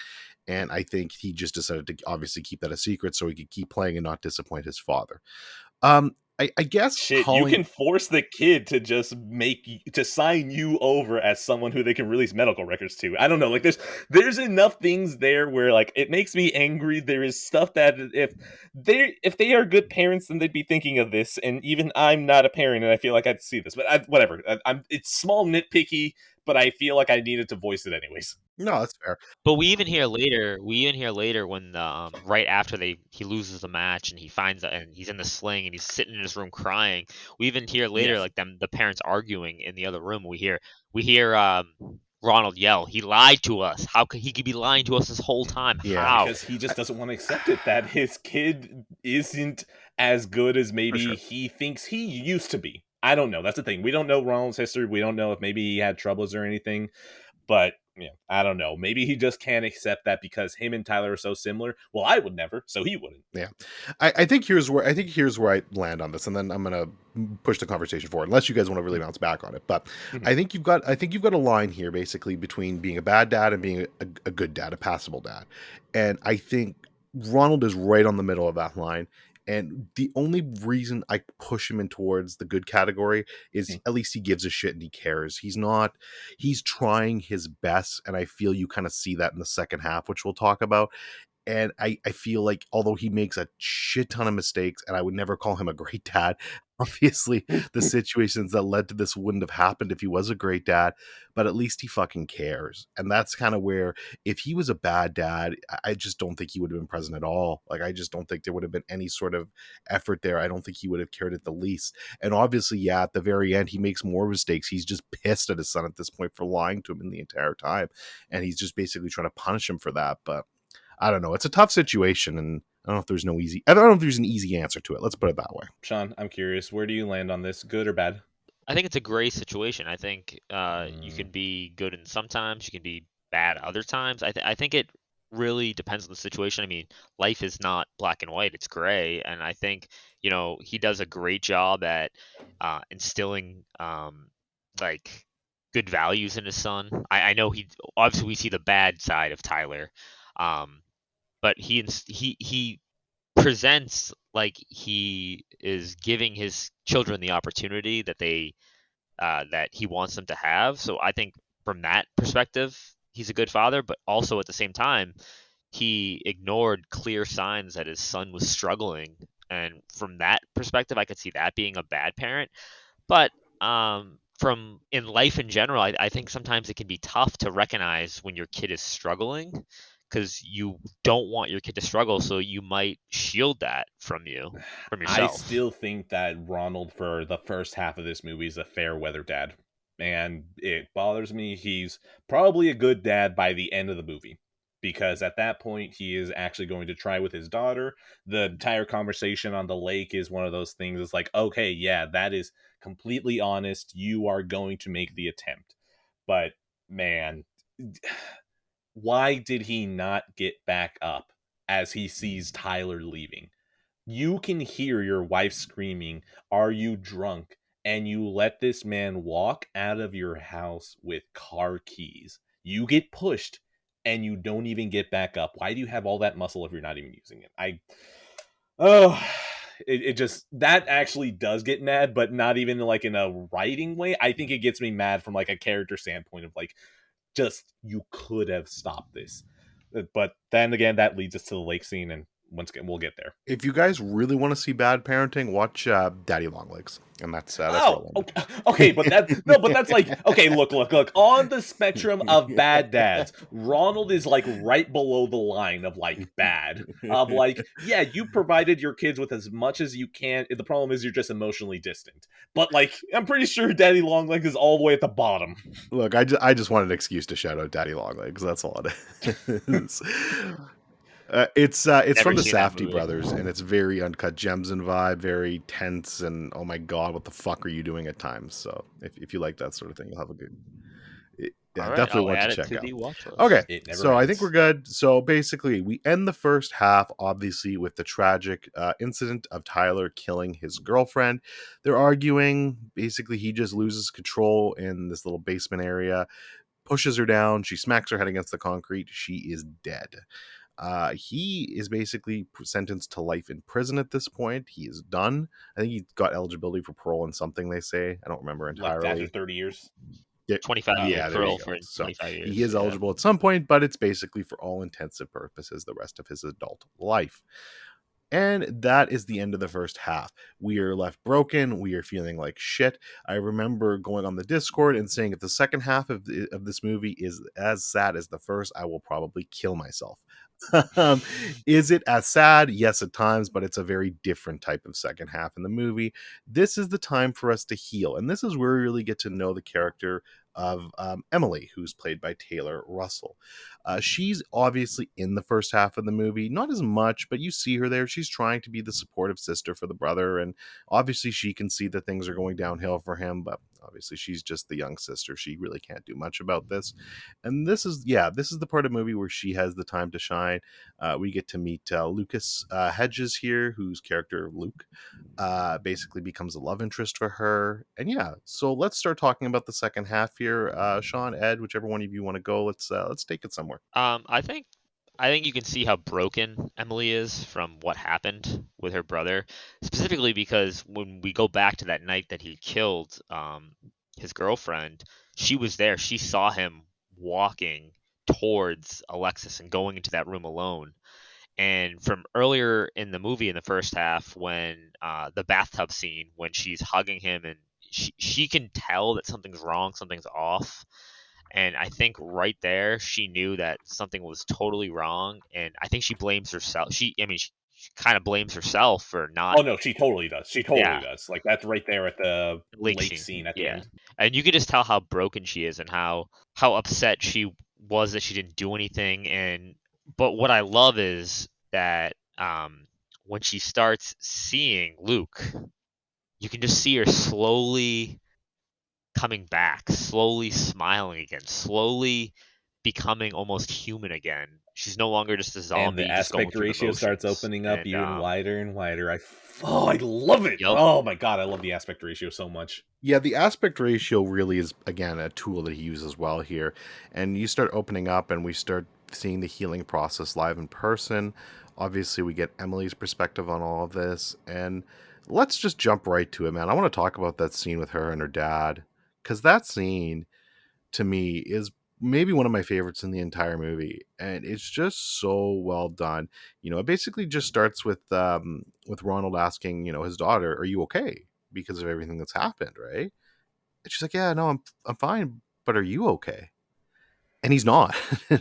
and I think he just decided to obviously keep that a secret so he could keep playing and not disappoint his father. I guess Shit, you calling. can force the kid to just to sign you over as someone who they can release medical records to. I don't know, like there's enough things there where like it makes me angry. There is stuff that if they are good parents, then they'd be thinking of this. And even I'm not a parent, and I feel like I'd see this, but whatever. I'm it's small nitpicky, but I feel like I needed to voice it anyways. No, that's fair. But we even hear later. When right after he loses the match and he finds and he's in the sling and he's sitting in his room crying. We even hear later, Yes. like the parents arguing in the other room. We hear Ronald yell, "He lied to us. How could he be lying to us this whole time? Yeah. How?" Because he just doesn't want to accept it that his kid isn't as good as maybe sure. he thinks he used to be. I don't know. That's the thing. We don't know Ronald's history. We don't know if maybe he had troubles or anything. But yeah, I don't know. Maybe he just can't accept that because him and Tyler are so similar. Well, I would never, so he wouldn't. Yeah, I think here's where I land on this, and then I'm gonna push the conversation forward, unless you guys want to really bounce back on it. But I think you've got a line here basically between being a bad dad and being a good dad, a passable dad, and I think Ronald is right on the middle of that line. And the only reason I push him in towards the good category is at least he gives a shit and he cares. He's trying his best, and I feel you kind of see that in the second half, which we'll talk about. And I feel like although he makes a shit ton of mistakes, and I would never call him a great dad, obviously the situations that led to this wouldn't have happened if he was a great dad, but at least he fucking cares. And that's kind of where, if he was a bad dad, I just don't think he would have been present at all. Like, I just don't think there would have been any sort of effort there. I don't think he would have cared at the least. And obviously, yeah, at the very end, he makes more mistakes. He's just pissed at his son at this point for lying to him in the entire time. And he's just basically trying to punish him for that. But I don't know. It's a tough situation, and I don't know if there's I don't know if there's an easy answer to it. Let's put it that way. Sean, I'm curious, where do you land on this? Good or bad? I think it's a gray situation. I think you can be good in sometimes, you can be bad other times. I think it really depends on the situation. I mean, life is not black and white; it's gray. And I think he does a great job at instilling like good values in his son. I know he obviously we see the bad side of Tyler, but he presents like he is giving his children the opportunity that he wants them to have. So I think from that perspective, he's a good father. But also at the same time, he ignored clear signs that his son was struggling, and from that perspective, I could see that being a bad parent. But from in life in general, I think sometimes it can be tough to recognize when your kid is struggling because you don't want your kid to struggle, so you might shield that from I yourself. still think that Ronald for the first half of this movie is a fair weather dad. And it bothers me. He's probably a good dad by the end of the movie. Because at that point, he is actually going to try with his daughter. The entire conversation on the lake is one of those things. It's like, okay, yeah, that is completely honest. You are going to make the attempt. But, man, why did he not get back up as he sees Tyler leaving? You can hear your wife screaming, "Are you drunk?" And you let this man walk out of your house with car keys. You get pushed and you don't even get back up. Why do you have all that muscle if you're not even using it? Oh, it just, that actually does get mad, but not even like in a writing way. I think it gets me mad from like a character standpoint of like, just, you could have stopped this. But then again, that leads us to the lake scene, and once again, we'll get there. If you guys really want to see bad parenting, watch Daddy Longlegs, and that's where Oh, I'll end. okay, but that's like, okay, look. On the spectrum of bad dads, Ronald is like right below the line of like bad. Of like, yeah, you provided your kids with as much as you can. The problem is you're just emotionally distant. But like, I'm pretty sure Daddy Longlegs is all the way at the bottom. Look, I just wanted an excuse to shout out Daddy Longlegs. That's all it is. It's Never from the seen that Safdie movie. brothers, and it's very Uncut Gems and vibe, very tense, and oh my god, what the fuck are you doing at times? So if you like that sort of thing, you'll have a good. Yeah, All right, definitely I'll one add to it check to out. the watch list. Okay, It never so I think ends. we're good. So basically, we end the first half, obviously, with the tragic incident of Tyler killing his girlfriend. They're arguing. Basically, he just loses control in this little basement area, pushes her down. She smacks her head against the concrete. She is dead. He is basically sentenced to life in prison at this point. He is done. I think he got eligibility for parole and something, they say. I don't remember Like after entirely. 30 years. 25 year Yeah, there you parole go. for So 25 years. he is yeah. eligible at some point, but it's basically for all intents and purposes the rest of his adult life. And that is the end of the first half. We are left broken. We are feeling like shit. I remember going on the Discord and saying, if the second half of this movie is as sad as the first, I will probably kill myself. Is it as sad? Yes, at times, but it's a very different type of second half in the movie. This is the time for us to heal. And this is where we really get to know the character of Emily, who's played by Taylor Russell. She's obviously in the first half of the movie, not as much, but you see her there. She's trying to be the supportive sister for the brother, and obviously she can see that things are going downhill for him, but obviously she's just the young sister. She really can't do much about this. And this is the part of the movie where she has the time to shine. We get to meet Lucas Hedges here, whose character Luke basically becomes a love interest for her. And yeah, so let's start talking about the second half here. Sean, Ed, whichever one of you want to go, let's take it somewhere. I think you can see how broken Emily is from what happened with her brother, specifically because when we go back to that night that he killed his girlfriend, she was there. She saw him walking towards Alexis and going into that room alone. And from earlier in the movie, in the first half, when the bathtub scene, when she's hugging him and she can tell that something's wrong, something's off. And I think right there, she knew that something was totally wrong. And I think she blames herself. She kind of blames herself for not. Oh no, she totally does. She totally Yeah. does. Like that's right there at the lake scene at the Yeah. end. And you could just tell how broken she is and how upset she was that she didn't do anything. And but what I love is that when she starts seeing Luke, you can just see her slowly coming back, slowly smiling again, slowly becoming almost human again. She's no longer just a And zombie the just going aspect through the ratio starts motions. opening up And even wider and wider. I love it. Yep. Oh my god, I love the aspect ratio so much. Yeah, the aspect ratio really is, again, a tool that he uses well here. And you start opening up and we start seeing the healing process live in person. Obviously, we get Emily's perspective on all of this. And let's just jump right to it, man. I want to talk about that scene with her and her dad. Because that scene, to me, is maybe one of my favorites in the entire movie. And it's just so well done. It basically just starts with Ronald asking, his daughter, "Are you okay?" because of everything that's happened, right? And she's like, "Yeah, no, I'm fine, but are you okay?" And he's not.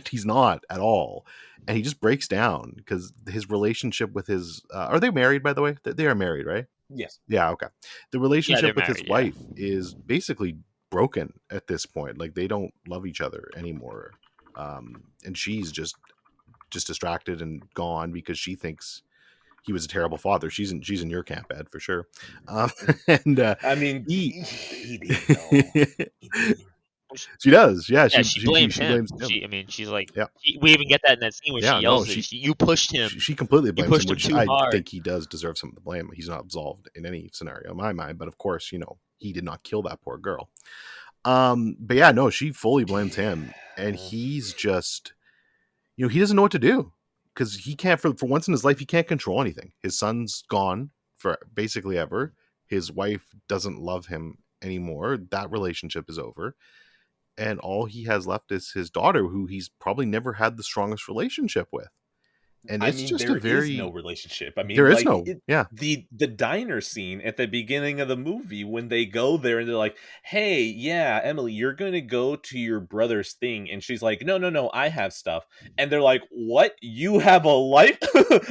He's not at all. And he just breaks down because his relationship with his are they married, by the way? They are married, right? Yes. Yeah, okay. The yeah, they're relationship with his married. Yeah. wife is basically broken at this point. Like they don't love each other anymore. And she's just distracted and gone because she thinks he was a terrible father. She's in your camp, Ed, for sure. And I mean, he he did though. He did. she does, yeah. Yeah, she blames She him. blames him. She's like, Yeah, we even get that in that scene where she yeah. No, yells at you pushed him. she completely You blames him, pushed him which too I hard. think he does deserve some of the blame. He's not absolved in any scenario in my mind, but of course, he did not kill that poor girl. But yeah, no, she fully blames him, and he's just, he doesn't know what to do because he can't for once in his life he can't control anything. His son's gone for basically ever. His wife doesn't love him anymore. That relationship is over. And all he has left is his daughter, who he's probably never had the strongest relationship with. And I it's mean, just a there is no very relationship. I mean, there is like no yeah. the diner scene at the beginning of the movie when they go there and they're like, "Hey, yeah, Emily, you're going to go to your brother's thing," and she's like, "No, no, no, I have stuff." And they're like, "What? You have a life,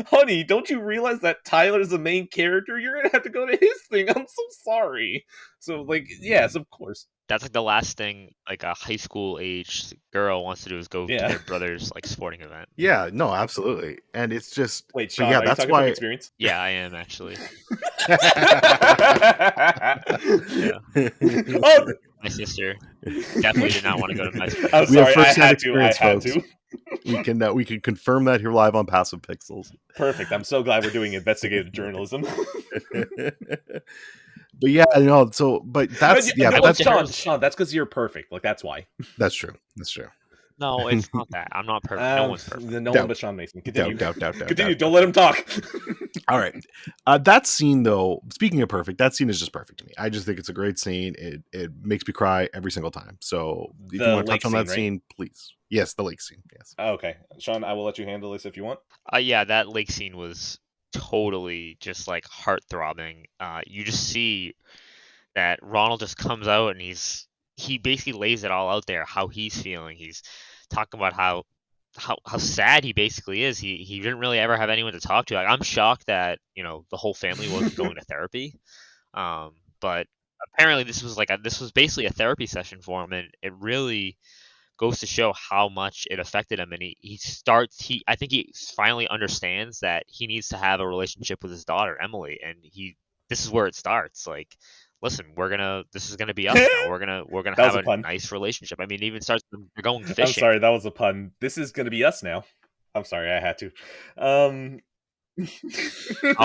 honey? Don't you realize that Tyler's the main character? You're gonna have to go to his thing. I'm so sorry." So, like, yes, of course, That's like the last thing like a high school age girl wants to do is go to yeah. their brother's like sporting event. Yeah, no, absolutely. And it's just Wait, but Sean, yeah, are you that's talking from why experience? Yeah, I am actually. Yeah. Oh, My sister definitely did not want to go to my sporting I'm event. we have sorry. I first-hand had to. I experience, had folks. to. We can confirm that here live on Passive Pixels. Perfect. I'm so glad we're doing investigative journalism. But yeah, so but that's no, but that's Sean, that's because you're perfect. Like that's why. that's true. That's true. No, it's not that. I'm not perfect. No one's perfect. No Doubt. one but Sean Mason. Continue. Doubt. Continue. Don't let him talk. All right. That scene, though, speaking of perfect, that scene is just perfect to me. I just think it's a great scene. It makes me cry every single time. So if you want to touch on that scene, please. Yes, the lake scene. Yes. Okay. Sean, I will let you handle this if you want. Yeah, that lake scene was totally just like heart throbbing. You just see that Ronald just comes out and he basically lays it all out there how he's feeling. He's talking about how sad he basically is. He didn't really ever have anyone to talk to. Like, I'm shocked that the whole family wasn't going to therapy. But apparently this was basically a therapy session for him, and it really goes to show how much it affected him. And I think he finally understands that he needs to have a relationship with his daughter Emily, and this is where it starts. Like, listen, this is gonna be us now. We're gonna have a nice relationship. I mean, it even starts they're going fishing. I'm sorry, that was a pun. This is gonna be us now. I'm sorry, I had to. Oh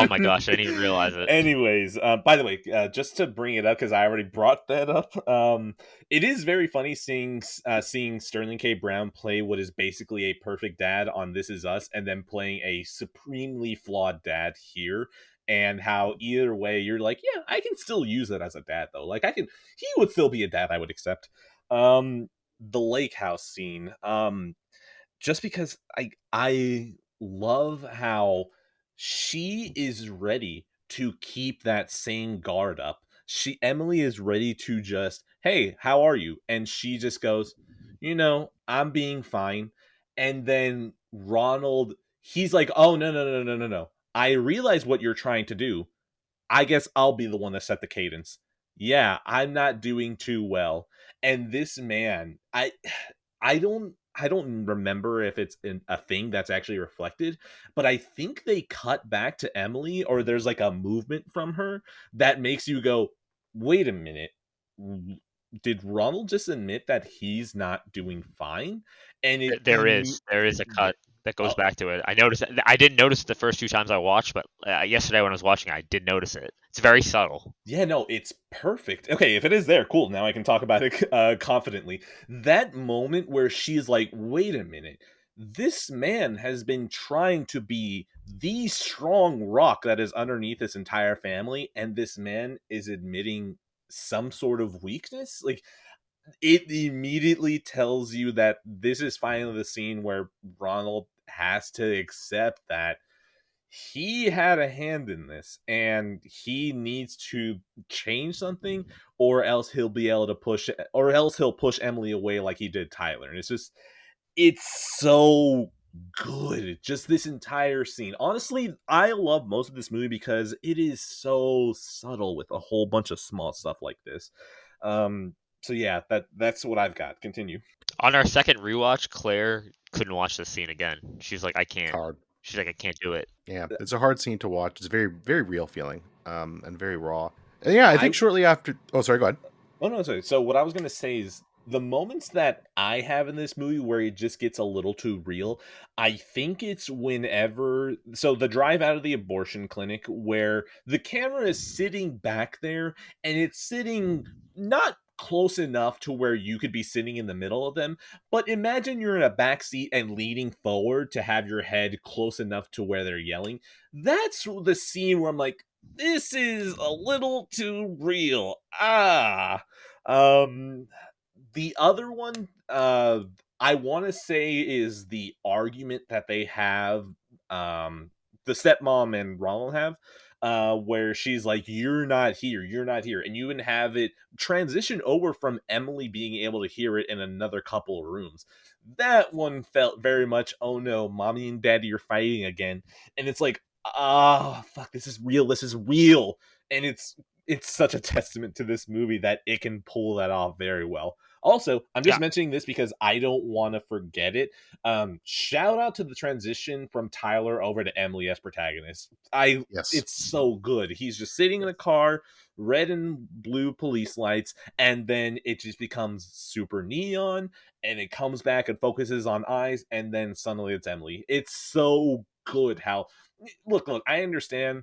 my gosh, I didn't even realize it. Anyways, by the way, just to bring it up because I already brought that up. It is very funny seeing Sterling K. Brown play what is basically a perfect dad on This Is Us, and then playing a supremely flawed dad here. And how either way you're like, yeah, I can still use it as a dad though. Like he would still be a dad I would accept. The lake house scene. Just because I love how she is ready to keep that same guard up. Emily is ready to just, hey, how are you? And she just goes, I'm being fine. And then Ronald, he's like, oh, no, no, no, no, no, no. I realize what you're trying to do. I guess I'll be the one that set the cadence. Yeah, I'm not doing too well. And this man, I don't remember if it's a thing that's actually reflected, but I think they cut back to Emily, or there's like a movement from her that makes you go, "Wait a minute. Did Ronald just admit that he's not doing fine?" And it There is a cut that goes back to it. I noticed it. I didn't notice it the first two times I watched, but yesterday when I was watching, I did notice it. It's very subtle. Yeah, no, it's perfect. Okay, if it is there, cool. Now I can talk about it confidently. That moment where she's like, wait a minute, this man has been trying to be the strong rock that is underneath this entire family, and this man is admitting some sort of weakness. Like, it immediately tells you that this is finally the scene where Ronald has to accept that he had a hand in this and he needs to change something, or else he'll push Emily away like he did Tyler. And it's so good, just this entire scene. Honestly, I love most of this movie because it is so subtle with a whole bunch of small stuff like this. So yeah, that's what I've got. Continue. On our second rewatch, Claire couldn't watch this scene again. She's like, I It's can't. hard. She's like, I can't do it. Yeah, it's a hard scene to watch. It's very, very real feeling, and very raw. And yeah, I think I shortly after. Oh, sorry. Go ahead. Oh no, sorry. So what I was gonna say is the moments that I have in this movie where it just gets a little too real, I think it's whenever the drive out of the abortion clinic where the camera is sitting back there and it's sitting not close enough to where you could be sitting in the middle of them, but imagine you're in a back seat and leaning forward to have your head close enough to where they're yelling. That's the scene where I'm like, this is a little too real. Um, the other one, I want to say is the argument that they have, the stepmom and Ronald have, where she's like, you're not here," and you even have it transition over from Emily being able to hear it in another couple of rooms. That one felt very much, oh no, mommy and daddy are fighting again, and it's like, fuck, this is real, and it's such a testament to this movie that it can pull that off very well. Also, I'm just Yeah, mentioning this because I don't want to forget it. Shout out to the transition from Tyler over to Emily as protagonist. Yes. It's so good. He's just sitting in a car, red and blue police lights, and then it just becomes super neon, and it comes back and focuses on eyes, and then suddenly it's Emily. It's so good how look, I understand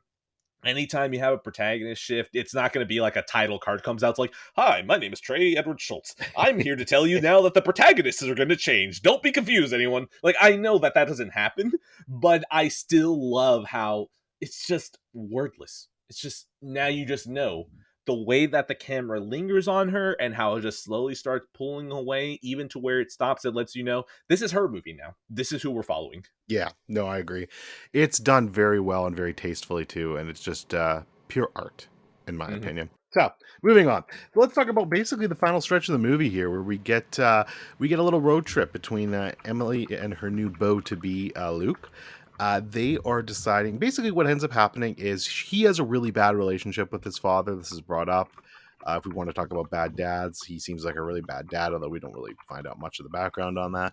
anytime you have a protagonist shift, it's not going to be like a title card comes out. It's like, hi, my name is Trey Edward Schultz. I'm here to tell you now that the protagonists are going to change. Don't be confused, anyone. Like, I know that doesn't happen, but I still love how it's just wordless. It's just, now you just know the way that the camera lingers on her and how it just slowly starts pulling away, even to where it stops. It lets you know this is her movie now. This is who we're following. Yeah. No, I agree. It's done very well and very tastefully too, and it's just pure art, in my Mm-hmm. opinion. So, moving on. Let's talk about basically the final stretch of the movie here, where we get a little road trip between Emily and her new beau to be, Luke. They are deciding. Basically, what ends up happening is he has a really bad relationship with his father. This is brought up. If we want to talk about bad dads, he seems like a really bad dad, although we don't really find out much of the background on that.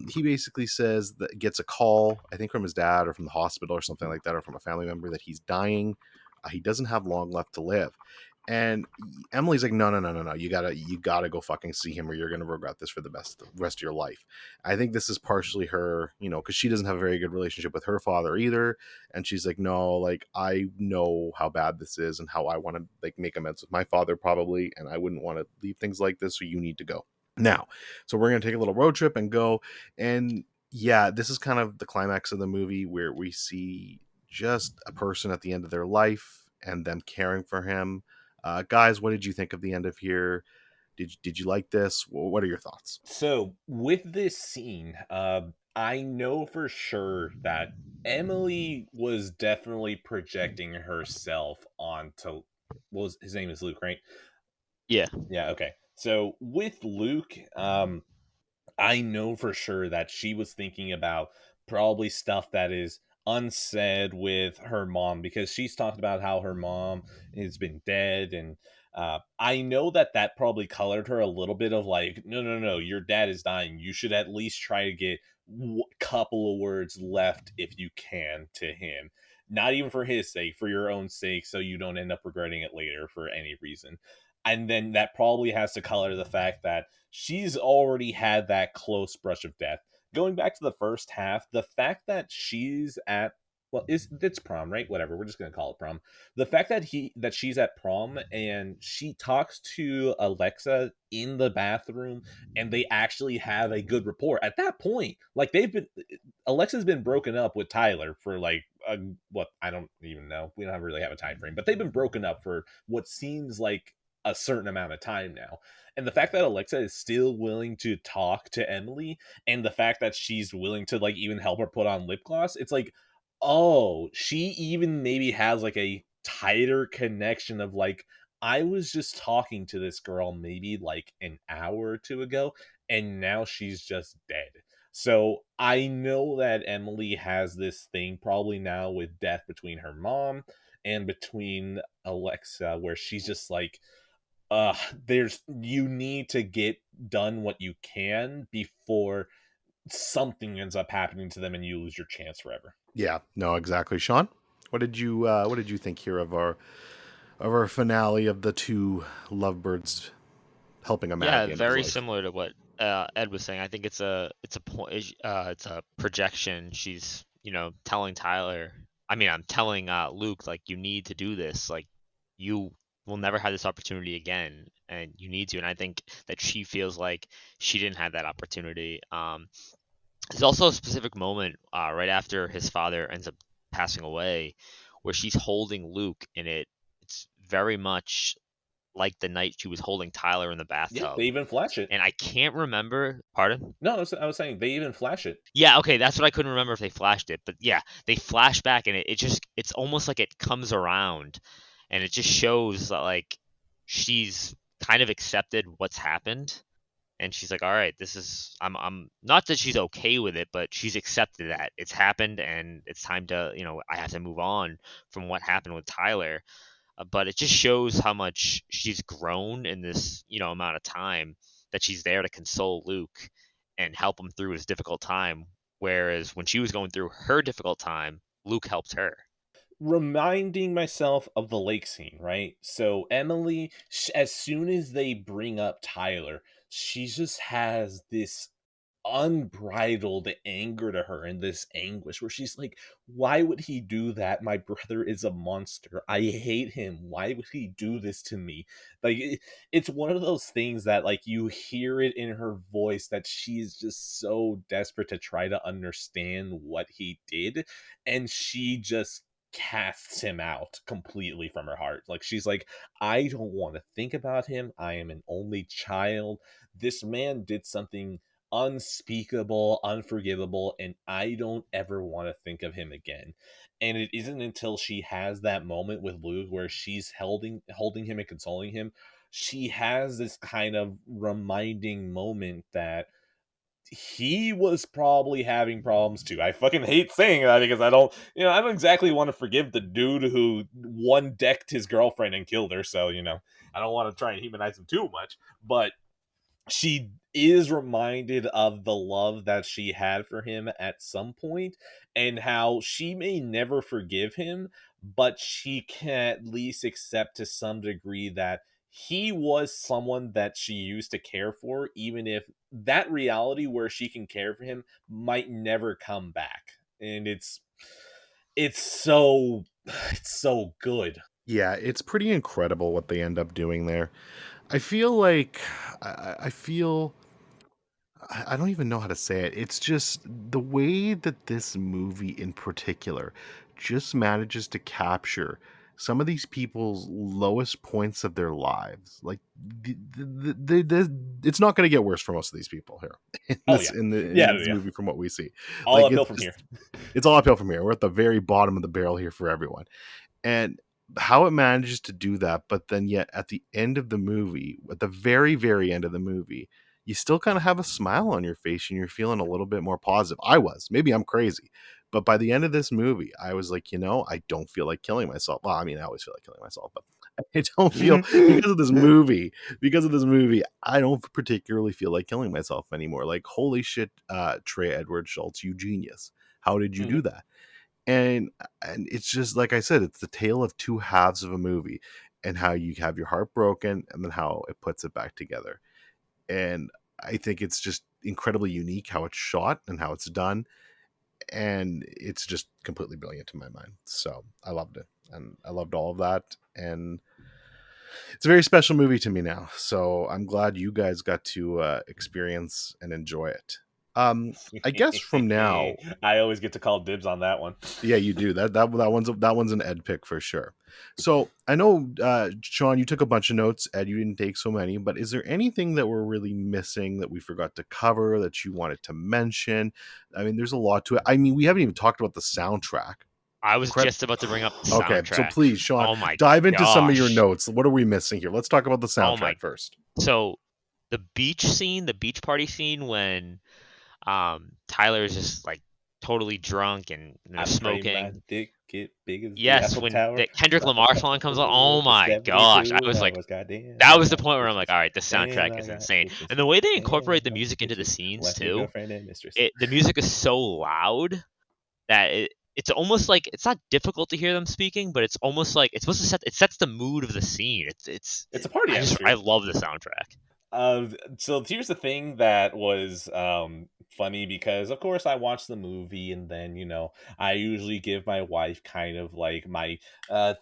He basically says that gets a call, I think from his dad or from the hospital or something like that, or from a family member that he's dying. He doesn't have long left to live. And Emily's like, no, no, no, no, no. You gotta go fucking see him, or you're gonna regret this for the rest of your life. I think this is partially her, because she doesn't have a very good relationship with her father either. And she's like, no, like I know how bad this is and how I want to like make amends with my father probably, and I wouldn't want to leave things like this. So you need to go now. So we're gonna take a little road trip and go. And yeah, this is kind of the climax of the movie where we see just a person at the end of their life and them caring for him. Guys, what did you think of the end of here? Did you like this? What are your thoughts? So with this scene, I know for sure that Emily was definitely projecting herself onto, what was his name, is Luke, right? Yeah. Yeah, okay. So with Luke, I know for sure that she was thinking about probably stuff that is unsaid with her mom, because she's talked about how her mom has been dead. And I know that that probably colored her a little bit of like, no, no, no, your dad is dying. You should at least try to get couple of words left if you can to him. Not even for his sake, for your own sake, so you don't end up regretting it later for any reason. And then that probably has to color the fact that she's already had that close brush of death. Going back to the first half, the fact that she's at, well, it's prom, right? Whatever, we're just gonna call it prom. The fact that she's at prom and she talks to Alexa in the bathroom, and they actually have a good rapport at that point. Like, they've been, Alexa's been broken up with Tyler for like what, I don't even know. We don't really have a time frame, but they've been broken up for what seems like a certain amount of time now. And the fact that Alexa is still willing to talk to Emily, and the fact that she's willing to like even help her put on lip gloss, it's like, oh, she even maybe has like a tighter connection of like, I was just talking to this girl maybe like an hour or two ago, and now she's just dead. So I know that Emily has this thing probably now with death between her mom and between Alexa, where she's just like, uh there's, you need to get done what you can before something ends up happening to them and you lose your chance forever. Yeah, no, exactly. Sean, what did you think here of our finale of the two lovebirds helping a man at Yeah, the end of his very life? similar to what Ed was saying. I think it's a point, it's a projection. She's, telling Tyler. I mean, I'm telling Luke, like, you need to do this. Like, you will never have this opportunity again, and you need to. And I think that she feels like she didn't have that opportunity. There's also a specific moment right after his father ends up passing away, where she's holding Luke, and it's very much like the night she was holding Tyler in the Yeah, they bathtub. even flash it. And I can't remember. Pardon? No, I was saying they even flash it. Yeah, okay, that's what I couldn't remember if they flashed it. But yeah, they flash back, and it's almost like it comes around, and it just shows that, like, she's kind of accepted what's happened, and she's like, all right, this is, I'm not that she's okay with it, but she's accepted that it's happened, and it's time to, I have to move on from what happened with Tyler. But it just shows how much she's grown in this, amount of time, that she's there to console Luke and help him through his difficult time. Whereas when she was going through her difficult time, Luke helped her. Reminding myself of the lake scene, right? So Emily, as soon as they bring up Tyler, she just has this unbridled anger to her and this anguish where she's like, why would he do that? My brother is a monster. I hate him. Why would he do this to me? Like, it's one of those things that, like, you hear it in her voice that she's just so desperate to try to understand what he did, and she just casts him out completely from her heart. Like, she's like, I don't want to think about him. I am an only child. This man did something unspeakable, unforgivable, and I don't ever want to think of him again. And it isn't until she has that moment with Luke where she's holding him and consoling him, she has this kind of reminding moment that he was probably having problems too. I fucking hate saying that because I don't exactly want to forgive the dude who one decked his girlfriend and killed her. So, I don't want to try and humanize him too much, but she is reminded of the love that she had for him at some point, and how she may never forgive him, but she can at least accept to some degree that he was someone that she used to care for, even if that reality where she can care for him might never come back. And it's so it's so good. Yeah, it's pretty incredible what they end up doing there. I feel like I feel I don't even know how to say it. It's just the way that this movie in particular just manages to capture some of these people's lowest points of their lives. Like, it's not going to get worse for most of these people here in Oh this yeah, in yeah, this yeah. movie from what we see. All Like, uphill from here. it's all uphill from here. We're at the very bottom of the barrel here for everyone, and how it manages to do that, but then yet at the end of the movie, at the very, very end of the movie, you still kind of have a smile on your face and you're feeling a little bit more positive. I was. Maybe I'm crazy. But by the end of this movie, I was like, I don't feel like killing myself. Well, I mean, I always feel like killing myself, but I don't feel because of this movie, I don't particularly feel like killing myself anymore. Like, holy shit, Trey Edward Schultz, you genius. How did you do that? And it's just like I said, it's the tale of two halves of a movie, and how you have your heart broken and then how it puts it back together. And I think it's just incredibly unique how it's shot and how it's done, and it's just completely brilliant in my mind. So I loved it, and I loved all of that, and it's a very special movie to me now. So I'm glad you guys got to experience and enjoy it. I guess from now, I always get to call dibs on that one. yeah, you do. That one's an Ed pick for sure. So I know, Sean, you took a bunch of notes. Ed, you didn't take so many. But is there anything that we're really missing that we forgot to cover that you wanted to mention? I mean, there's a lot to it. I mean, we haven't even talked about the soundtrack. I was just about to bring up the Okay, so soundtrack. please, Sean, Oh my dive into some of your gosh. notes. What are we missing here? Let's talk about the Oh my. soundtrack first. So the beach scene, the beach party scene when Tyler is just like totally drunk and they're smoking. Dick get big as Yes, the when Tower. the Kendrick Lamar song comes on, oh my gosh. I was like, that was the point where I'm like, all right, the soundtrack is insane. And the way they incorporate the music into the scenes too, the music is so loud that it's almost like it's not difficult to hear them speaking, but it's almost like it's supposed to it sets the mood of the scene. It's a party atmosphere. I love the soundtrack. So here's the thing that was funny, because of course I watched the movie, and then I usually give my wife kind of like my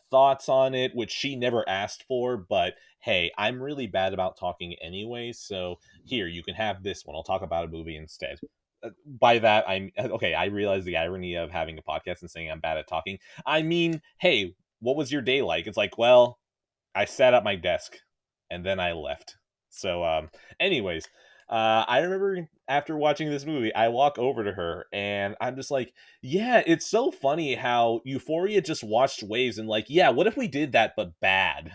thoughts on it, which she never asked for, but hey, I'm really bad about talking anyway, so here, you can have this one. I'll talk about a movie instead. By that, I'm okay. I realize the irony of having a podcast and saying I'm bad at talking. I mean, hey, what was your day like? It's like, well, I sat at my desk and then I left. So, anyways, I remember after watching this movie, I walk over to her and I'm just like, yeah, it's so funny how Euphoria just watched Waves and like, yeah, what if we did that but bad?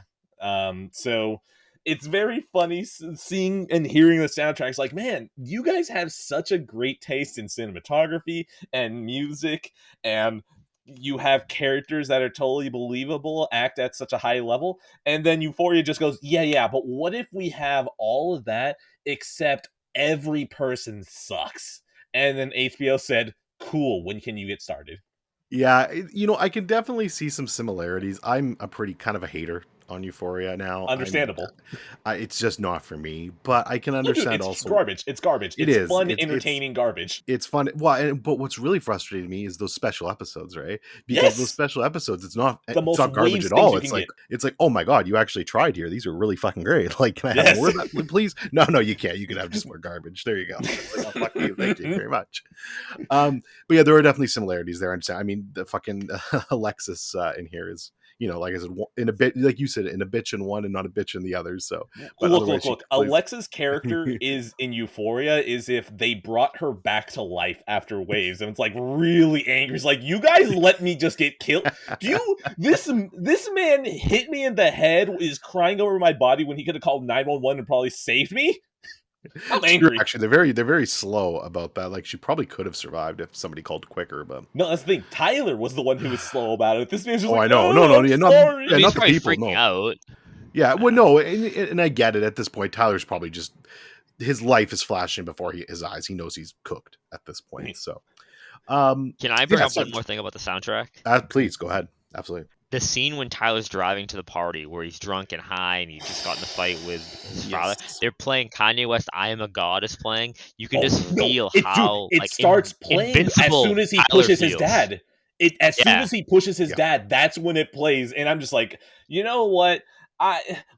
So it's very funny seeing and hearing the soundtracks. Like, man, you guys have such a great taste in cinematography and music, and you have characters that are totally believable, act at such a high level, and then Euphoria just goes, yeah, but what if we have all of that except every person sucks? And then HBO said, cool, when can you get started? Yeah, I can definitely see some similarities. I'm a pretty kind of a hater on Euphoria now. Understandable. It's just not for me, but I can understand it's also garbage. It's garbage. It It's is. fun, entertaining garbage. It's fun. Well, but what's really frustrating me is those special episodes, right? Because those special episodes, it's not garbage at all. It's like, oh my god, you actually tried here. These are really fucking great. Like, can I have more of that, please? No, you can't. You can have just more garbage. There you go. Like, oh, fuck you. Thank you very much. But yeah, there are definitely similarities there. I mean, the fucking Alexis in here is, like I said, in a bit, like you said, in a bitch in one and not a bitch in the other. So, but look. Alexa's character is in Euphoria is if they brought her back to life after Waves, and it's like really angry. It's like, you guys let me just get killed. This man hit me in the head, is crying over my body when he could have called 911 and probably saved me. I'm angry. Actually, they're very slow about that. Like, she probably could have survived if somebody called quicker, but no, that's the thing. Tyler was the one who was slow about it. This man's just like, I know, yeah, not the people, freaking out. Yeah, well, no, and I get it. At this point, Tyler's probably just, his life is flashing before his eyes. He knows he's cooked at this point. So, can I bring up one more thing about the soundtrack? Please go ahead. Absolutely. The scene when Tyler's driving to the party where he's drunk and high and he just got in a fight with his father. They're playing Kanye West, "I Am a God" is playing. You can just feel how it starts playing as soon as he pushes his dad. As soon as he pushes his dad, that's when it plays. And I'm just like, you know what?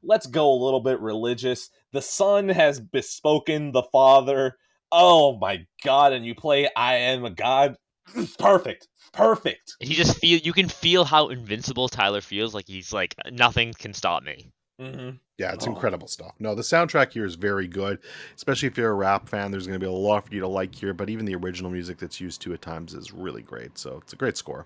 Let's go a little bit religious. The son has bespoken the father. Oh my God. And you play "I Am a God." Perfect. You can feel how invincible Tyler feels. Like he's like, nothing can stop me. Mm-hmm. Yeah, it's incredible stuff. No, the soundtrack here is very good, especially if you're a rap fan. There's going to be a lot for you to like here, but even the original music that's used to at times is really great. So it's a great score.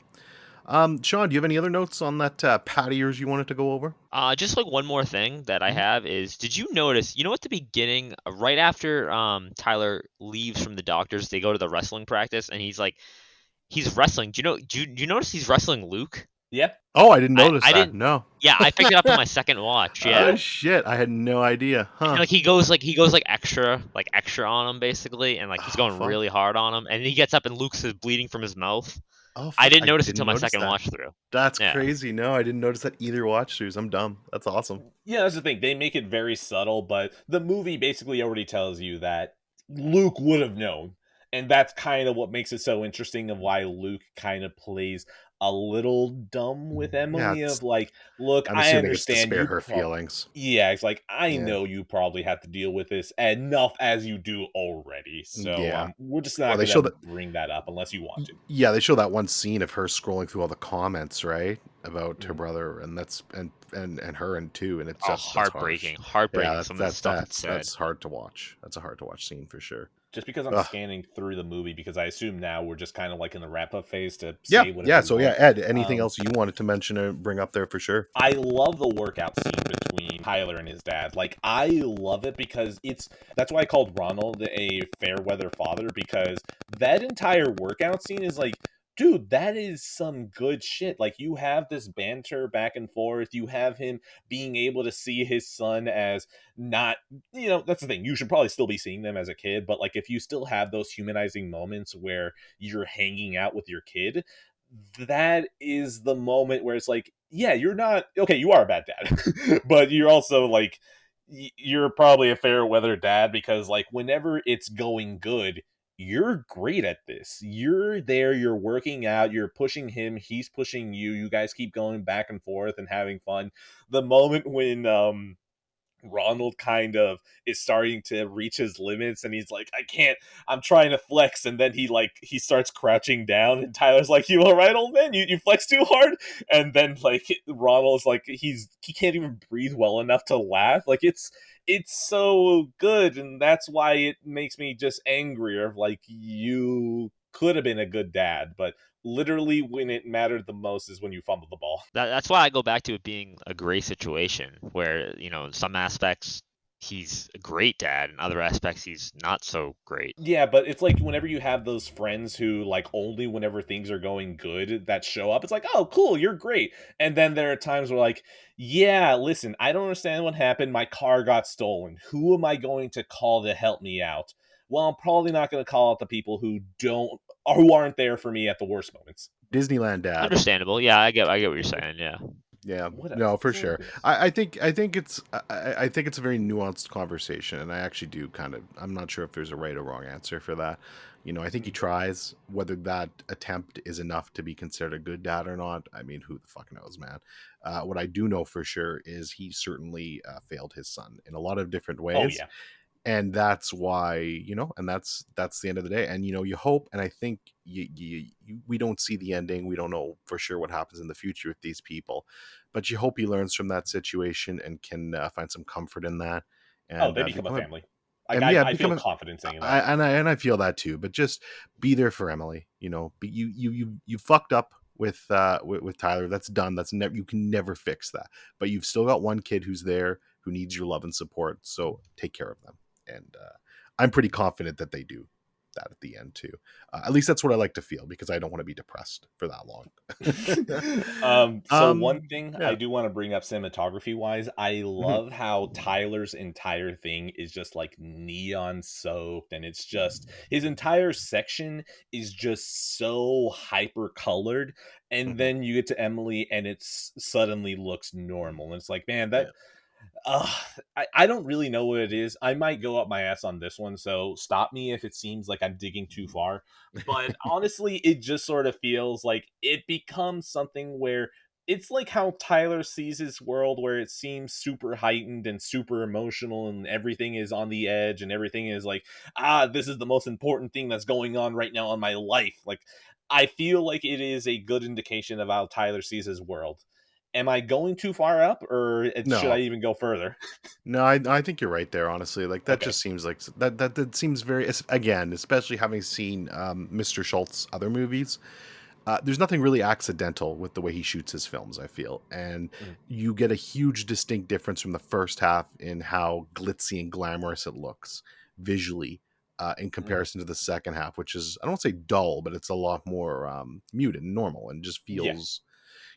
Sean, do you have any other notes on that pad of yours you wanted to go over? Just like one more thing that I have is, did you notice? You know, at the beginning, right after Tyler leaves from the doctors, they go to the wrestling practice, and he's wrestling. Do you notice he's wrestling Luke? Yep. Oh, I didn't notice I that. didn't. No. Yeah, I picked it up on my second watch. Oh Yeah. shit! I had no idea. Huh? And, like he goes extra on him basically, and like he's Oh going fuck. really hard on him, and he gets up and Luke's is bleeding from his mouth. Oh I fuck! didn't I notice it didn't until my notice second that. watch through. That's Yeah. crazy. No, I didn't notice that either watch throughs. I'm dumb. That's awesome. Yeah, that's the thing. They make it very subtle, but the movie basically already tells you that Luke would have known. And that's kind of what makes it so interesting of why Luke kind of plays a little dumb with Yeah, Emily of like, look, I'm I assuming it's to understand spare you her feelings. yeah, it's like I Yeah. know you probably have to deal with this enough as you do already. So Yeah. we're just Well, not they going show to that. bring that up unless you want to. Yeah, they show that one scene of her scrolling through all the comments, right, about her Mhm. brother, and that's and her and too, and it's Oh, just that's harsh. heartbreaking. Yeah, Some of the stuff it said. that's hard to watch. That's a hard to watch scene for sure. Just because I'm Ugh. scanning through the movie, because I assume now we're just kind of like in the wrap up phase to Yeah, say whatever yeah. we So yeah, want. Ed, anything else you wanted to mention or bring up there for sure? I love the workout scene between Tyler and his dad. Like, I love it because that's why I called Ronald a fair weather father, because that entire workout scene is like, dude, that is some good shit. Like, you have this banter back and forth. You have him being able to see his son as not, that's the thing. You should probably still be seeing them as a kid, but like, if you still have those humanizing moments where you're hanging out with your kid, that is the moment where it's like, yeah, you're not okay, you are a bad dad, but you're also like, you're probably a fair weather dad, because like whenever it's going good, you're great at this. You're there, you're working out, you're pushing him, he's pushing you. You guys keep going back and forth and having fun. The moment when Ronald kind of is starting to reach his limits, and he's like, I can't, I'm trying to flex, and then he starts crouching down, and Tyler's like, you all right, old man, you flex too hard? And then like Ronald's like, he can't even breathe well enough to laugh. Like, it's so good, and that's why it makes me just angrier of like, you could have been a good dad, but literally when it mattered the most is when you fumbled the ball. That's why I go back to it being a great situation where, in some aspects he's a great dad, in other aspects he's not so great. Yeah, but it's like whenever you have those friends who like only whenever things are going good that show up, it's like, oh, cool, you're great. And then there are times where like, yeah, listen, I don't understand what happened. My car got stolen. Who am I going to call to help me out? Well, I'm probably not going to call out the people who aren't there for me at the worst moments. Disneyland dad. Understandable. Yeah, I get what you're saying. Yeah. Yeah, What a no, for sure. focus. I think it's I think it's a very nuanced conversation, and I actually do I'm not sure if there's a right or wrong answer for that. I think he tries. Whether that attempt is enough to be considered a good dad or not, I mean, who the fuck knows, man. What I do know for sure is he certainly failed his son in a lot of different Oh ways, yeah. and that's why, and that's the end of the day. And you hope, and I think we don't see the ending, we don't know for sure what happens in the future with these people, but you hope he learns from that situation and can find some comfort in that, Oh, and they become a become family. and I, yeah, I feel become confident saying I, that. and I feel that too. But just be there for Emily. You fucked up with Tyler. That's done. That's never, you can never fix that. But you've still got one kid who's there who needs your love and support. So take care of them. And I'm pretty confident that they do that at the end too. At least that's what I like to feel, because I don't want to be depressed for that long. So one thing I Yeah. do want to bring up cinematography wise, I love how Tyler's entire thing is just like neon soaked, and it's just his entire section is just so hyper colored, and then you get to Emily and it's suddenly looks normal. And it's like, man, that Yeah. uh, I don't really know what it is. I might go up my ass on this one, so stop me if it seems like I'm digging too far. But honestly, it just sort of feels like it becomes something where it's like how Tyler sees his world, where it seems super heightened and super emotional, and everything is on the edge, and everything is like, this is the most important thing that's going on right now in my life. Like, I feel like it is a good indication of how Tyler sees his world. Am I going too far up, or should I No, even go further? no, I think you're right there. Honestly, like that Okay. just seems like that seems very again, especially having seen Mr. Schultz's other movies. There's nothing really accidental with the way he shoots his films, I feel. And Mhm. you get a huge distinct difference from the first half in how glitzy and glamorous it looks visually in Mhm. comparison to the second half, which is, I don't say dull, but it's a lot more muted and normal and just Yeah.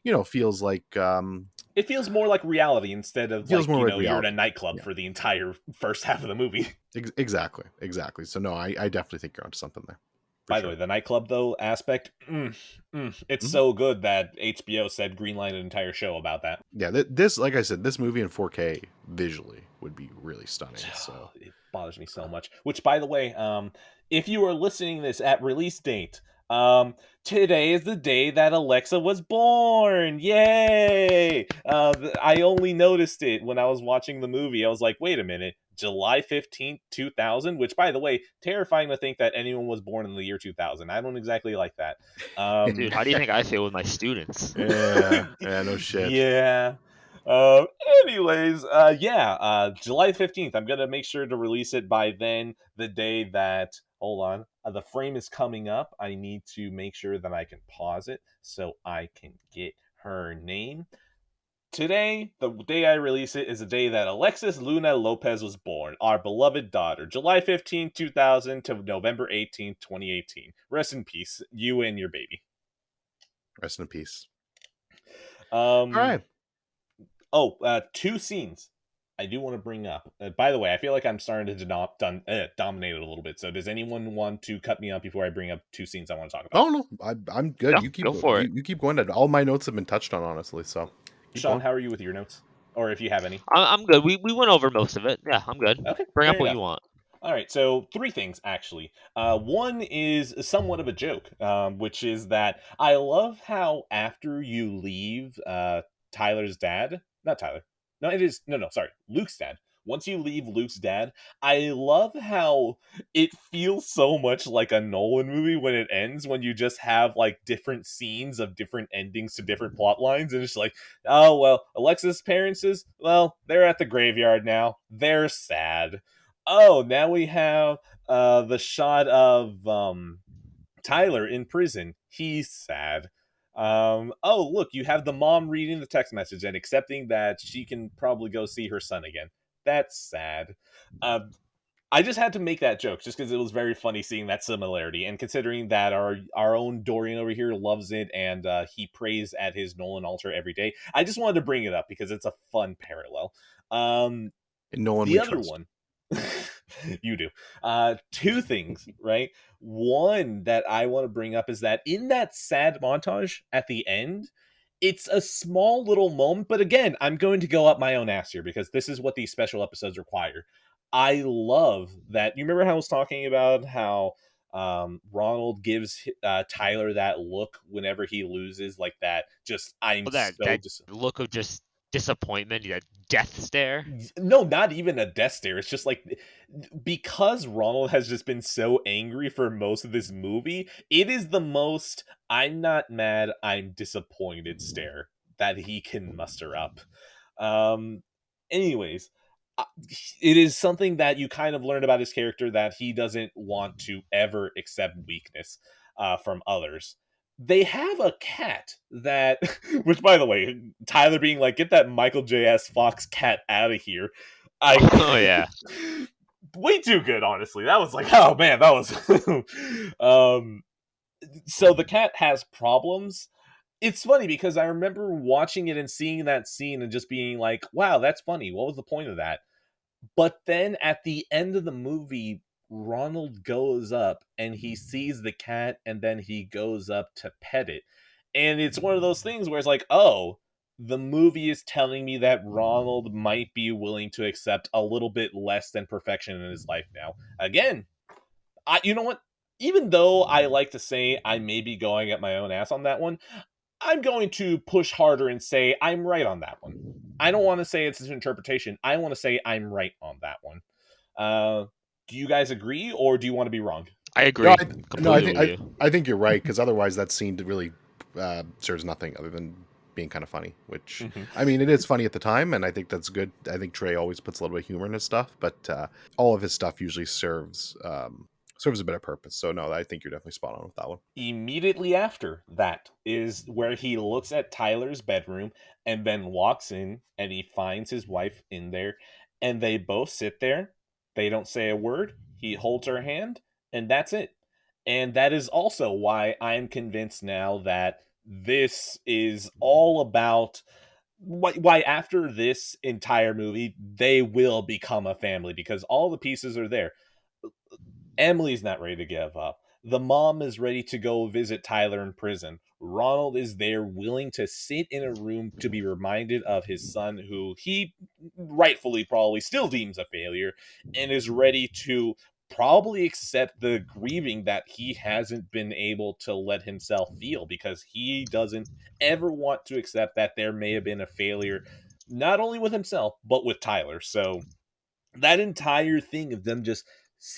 feels like, It feels more like reality instead of feels like, more like you're in a reality. nightclub Yeah, for the entire first half of the movie. exactly. Exactly. So, no, I definitely think you're onto something there for By the way, sure. the nightclub though aspect, it's Mhm. so good that HBO said greenlight an entire show about that. Yeah, this, like I said, this movie in 4K visually would be really stunning. So, It bothers me so uh, much. Which, by the way, if you are listening to this at release date, um, today is the day that Alexa was born. Yay! I only noticed it when I was watching the movie. I was like, wait a minute. July 15th, 2000, which, by the way, terrifying to think that anyone was born in the year 2000. I don't exactly like that. Dude, how do you think I feel with my students? yeah, yeah, no shit. Yeah. Um, anyways, yeah, July 15th. I'm gonna make sure to release it by then. The day that, hold on, the frame is coming up. I need to make sure that I can pause it so I can get her name. Today, the day I release it, is the day that Alexis Luna Lopez was born, our beloved daughter, July 15th, 2000 to November 18th, 2018. Rest in peace, you and your baby. Rest in peace. All Um, right. two scenes I do want to bring up. By the way, I feel like I'm starting to dominate it a little bit. So, does anyone want to cut me up before I bring up two scenes I want to talk about? Oh no, I'm good. No, You keep go for it. you keep going. All my notes have been touched on, honestly. So keep Sean, going. how are you with your notes? Or if you have any? I'm good. We went over most of it. Yeah, I'm good. Okay, Bring fair up what you enough. want. All right, so three things actually. One is somewhat of a joke, which is that I love how after you leave Tyler's dad, not Tyler, no, it is no, no, sorry, Luke's dad. Once you leave Luke's dad, I love how it feels so much like a Nolan movie when it ends, when you just have like different scenes of different endings to different plot lines, and it's like, oh well, Alexis' parents is, well, they're at the graveyard now. They're sad. Oh, now we have the shot of Tyler in prison. He's sad. Oh, look, you have the mom reading the text message and accepting that she can probably go see her son again. That's sad. Um, I just had to make that joke just because it was very funny seeing that similarity, and considering that our own Dorian over here loves it, and he prays at his Nolan altar every day. I just wanted to bring it up because it's a fun parallel. Um, And no one the we other trust. one, you do. Two things, right? One that I want to bring up is that in that sad montage at the end, it's a small little moment, but again, I'm going to go up my own ass here because this is what these special episodes require. I love that. You remember how I was talking about how Ronald gives Tyler that look whenever he loses, like that. Just I'm Oh, that so that look of just disappointment, that death stare. no, not even a death stare. It's just like, because Ronald has just been so angry for most of this movie, it is the most I'm not mad, I'm disappointed stare that he can muster up. Um anyways, uh, it is something that you kind of learn about his character, that he doesn't want to ever accept weakness from others. They have a cat that, which, by the way, Tyler being like, get that Michael J.S. Fox cat out of here. I Oh yeah. way too good, honestly. That was like, oh man, that was so the cat has problems. It's funny because I remember watching it and seeing that scene and just being like, wow, that's funny. What was the point of that? But then at the end of the movie, Ronald goes up and he sees the cat, and then he goes up to pet it. And it's one of those things where it's like, oh, the movie is telling me that Ronald might be willing to accept a little bit less than perfection in his life now. Again, you know what? Even though I like to say I may be going at my own ass on that one, I'm going to push harder and say I'm right on that one. I don't want to say it's an interpretation. I want to say I'm right on that one. Uh, do you guys agree, or do you want to be wrong? I No, agree no, completely with you. I think you're right, because otherwise that scene really serves nothing other than being kind of funny. Which, Mhm. I mean, it is funny at the time, and I think that's good. I think Trey always puts a little bit of humor in his stuff, but all of his stuff usually serves a better purpose. So no, I think you're definitely spot on with that one. Immediately after that is where he looks at Tyler's bedroom and then walks in and he finds his wife in there and they both sit there. They don't say a word. He holds her hand and that's it. And that is also why I'm convinced now that this is all about why after this entire movie they will become a family because all the pieces are there. Emily's not ready to give up. The mom is ready to go visit Tyler in prison. Ronald is there willing to sit in a room to be reminded of his son, who he rightfully probably still deems a failure, and is ready to probably accept the grieving that he hasn't been able to let himself feel because he doesn't ever want to accept that there may have been a failure, not only with himself, but with Tyler. So that entire thing of them just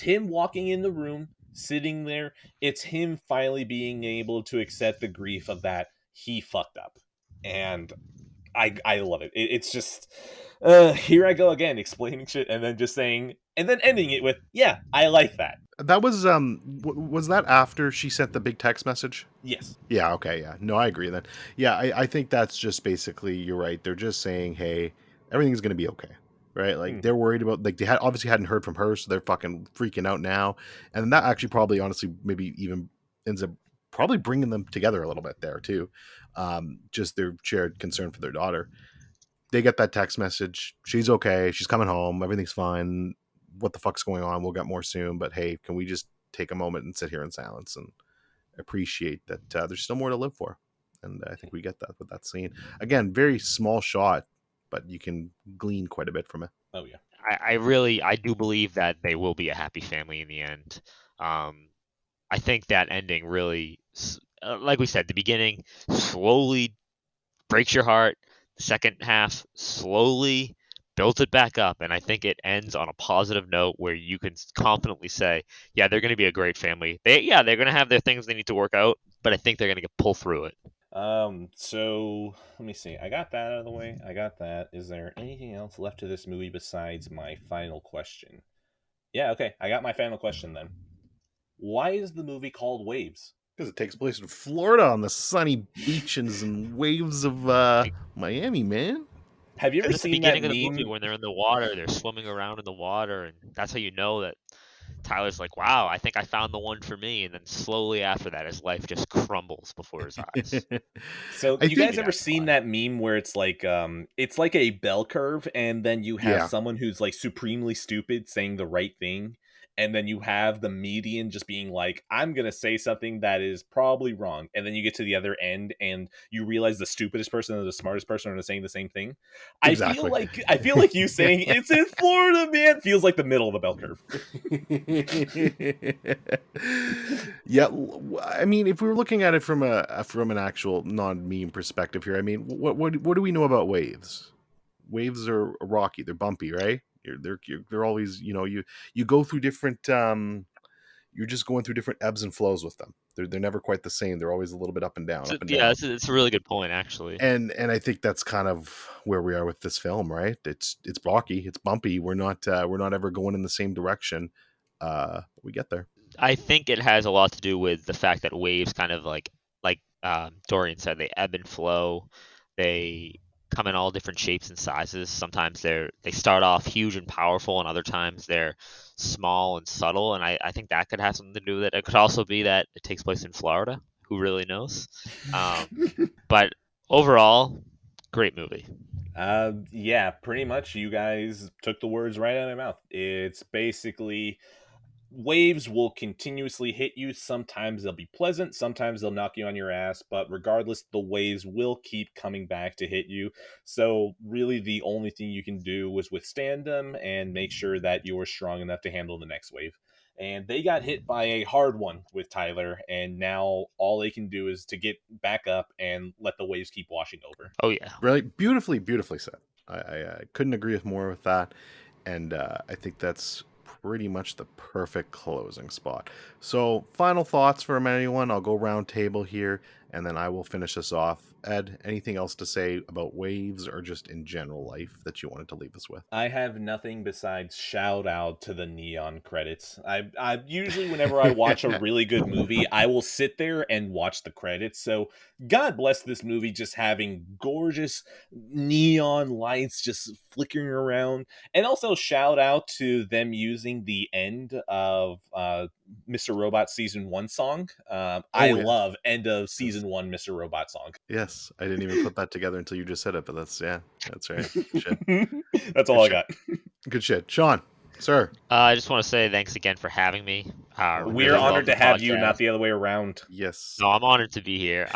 him walking in the room, sitting there, it's him finally being able to accept the grief of that he fucked up. And I love it. It's just here I go again explaining shit and then just saying and then ending it with yeah, I like that. That was was that after she sent the big text message? Yes. Yeah, okay, yeah. No, I agree then. Yeah, I think that's just basically, you're right. They're just saying, hey, everything's gonna be okay. Right? Like Mhm. they're worried about, like, they had obviously hadn't heard from her, so they're fucking freaking out now. And that actually probably honestly maybe even ends up probably bringing them together a little bit there too. Just their shared concern for their daughter. They get that text message. She's okay. She's coming home. Everything's fine. What the fuck's going on? We'll get more soon. But hey, can we just take a moment and sit here in silence and appreciate that there's still more to live for? And I think we get that with that scene. Again, very small shot, but you can glean quite a bit from it. Oh yeah. I do believe that they will be a happy family in the end. Um, I think that ending really, like we said, the beginning slowly breaks your heart. The second half slowly builds it back up, and I think it ends on a positive note where you can confidently say, "Yeah, they're going to be a great family. They're going to have their things they need to work out, but I think they're going to pull through it." So let me see. I got that out of the way. I got that. Is there anything else left to this movie besides my final question? Yeah, okay. I got my final question then. Why is the movie called Waves? Because it takes place in Florida on the sunny beaches and waves of Miami, man. Have you ever Because at the seen that beginning of the movie, meme? when they're in the water, they're swimming around in the water, and that's how you know that Tyler's like, "Wow, I think I found the one for me." And then slowly after that, his life just crumbles before his eyes. So I you think, guys Maybe ever that's seen why. that meme where it's like a bell curve and then you have yeah, someone who's like supremely stupid saying the right thing and then you have the median just being like I'm going to say something that is probably wrong and then you get to the other end and you realize the stupidest person and the smartest person are saying the same thing. exactly. I feel like you saying it's in Florida, man, feels like the middle of the bell curve. Yeah, I mean, if we were looking at it from from an actual non-meme perspective here, I mean, what do we know about waves? Waves are rocky, they're bumpy, right? They're always, you go through different you're just going through different ebbs and flows with them. They're never quite the same. They're always a little bit So, up and yeah, down. it's a really good point, actually. And I think that's kind of where we are with this film, right? It's rocky, it's bumpy. We're not ever going in the same direction. We get there. I think it has a lot to do with the fact that waves kind of like Dorian said, they ebb and flow. They come in all different shapes and sizes. Sometimes they start off huge and powerful, and other times they're small and subtle. And I think that could have something to do with it. It could also be that it takes place in Florida. Who really knows? Um, but overall, great movie. Yeah, pretty much you guys took the words right out of my mouth. It's basically waves will continuously hit you. Sometimes they'll be pleasant, sometimes they'll knock you on your ass, but regardless, the waves will keep coming back to hit you. So, really, the only thing you can do is withstand them and make sure that you're strong enough to handle the next wave. And they got hit by a hard one with Tyler, and now all they can do is to get back up and let the waves keep washing over. Oh yeah, Really beautifully said. I couldn't agree with more with that. And I think that's pretty much the perfect closing spot. So, final thoughts from anyone? I'll go round table here, and then I will finish this off. Ed, anything else to say about Waves or just in general life that you wanted to leave us with? I have nothing besides shout out to the neon credits. I usually, whenever I watch a really good movie, I will sit there and watch the credits. So God bless this movie just having gorgeous neon lights just flickering around. And also shout out to them using the end of Mr. Robot season 1 song. I yeah. love end of season 1 Mr. Robot song. Yes, I didn't even put that together until you just said it, but that's right. Shit. That's all I got. Good shit. Sean, sir. I just want to say thanks again for having me. We're Really honored love to the have you, podcast. not the other way around. Yes. No, I'm honored to be here.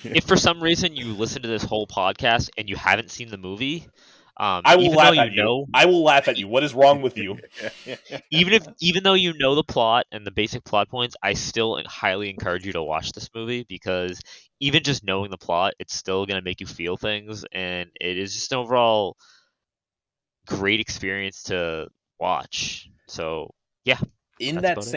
If for some reason you listen to this whole podcast and you haven't seen the movie, I will even laugh though at you. I will laugh at you. What is wrong with you? even though you know the plot and the basic plot points, I still highly encourage you to watch this movie because even just knowing the plot, it's still gonna make you feel things, and it is just an overall great experience to watch. So yeah, In that's that about it.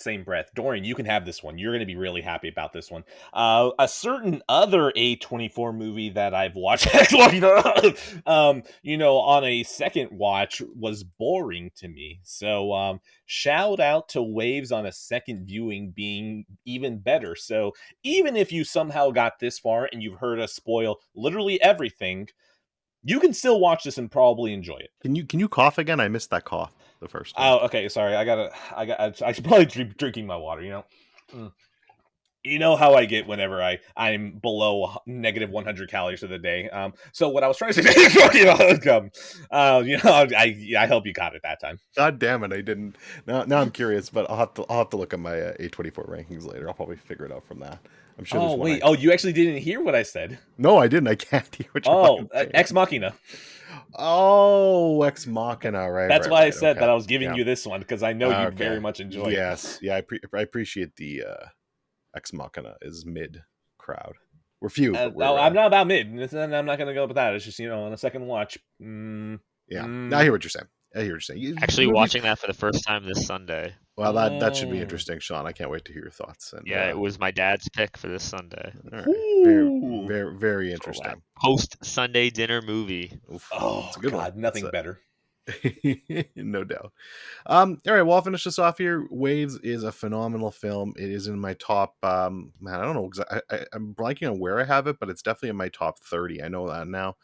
same breath, Dorian, you can have this one. You're going to be really happy about this one. A certain other A24 movie that I've watched, on a second watch was boring to me. So, shout out to Waves on a second viewing being even better. So, even if you somehow got this far and you've heard us spoil literally everything, you can still watch this and probably enjoy it. Can you cough again? I missed that cough the first time. Oh, okay. Sorry. I should probably drinking my water. You know how I get whenever I'm below negative 100 calories for the day. So what I was trying to say, I hope you got it that time. God damn it, I didn't. Now I'm curious, but I'll have to look at my A24 rankings later. I'll probably figure it out from that. I'm sure. Oh wait. Oh, you actually didn't hear what I said? No, I didn't. I can't hear what you're saying. Ex Machina. Oh, Ex Machina, right? That's why I said okay. that I was giving you this one because I know you very much enjoy it. Yes, yeah, I appreciate the Ex Machina is mid crowd. We're few. But I'm not about mid. I'm not going to go with that. It's just on a second watch. I hear what you're saying. Actually, watching that for the first time this Sunday. Well, that should be interesting, Sean. I can't wait to hear your thoughts. And, it was my dad's pick for this Sunday. All right. Very, very interesting. Post Sunday dinner movie. Oof, oh God, one. Nothing better. No doubt. All right, well, I'll finish this off here. Waves is a phenomenal film. It is in my top. Man, I don't know. I'm blanking on where I have it, but it's definitely in my top 30. I know that now.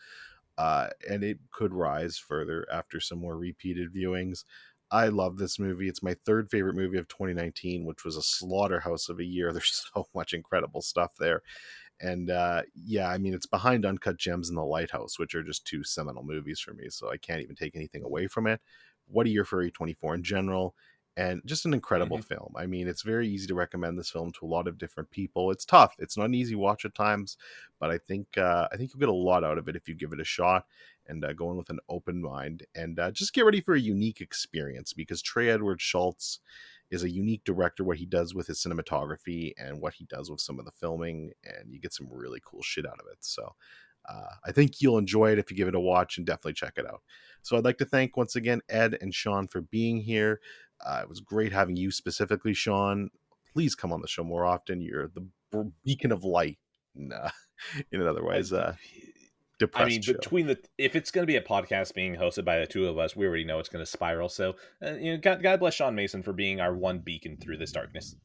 And it could rise further after some more repeated viewings. I love this movie. It's my third favorite movie of 2019, which was a slaughterhouse of a year. There's so much incredible stuff there. And I mean, it's behind Uncut Gems and The Lighthouse, which are just two seminal movies for me. So I can't even take anything away from it. What a year for A24 in general. And just an incredible film. I mean, it's very easy to recommend this film to a lot of different people. It's tough. It's not an easy watch at times, but I think you'll get a lot out of it if you give it a shot and go in with an open mind. And just get ready for a unique experience because Trey Edward Schultz is a unique director, what he does with his cinematography and what he does with some of the filming, and you get some really cool shit out of it. So I think you'll enjoy it if you give it a watch, and definitely check it out. So I'd like to thank once again Ed and Sean for being here. It was great having you specifically, Sean. Please come on the show more often. You're the beacon of light in an otherwise depressed show. If it's going to be a podcast being hosted by the two of us, we already know it's going to spiral. So, God bless Sean Mason for being our one beacon through this darkness.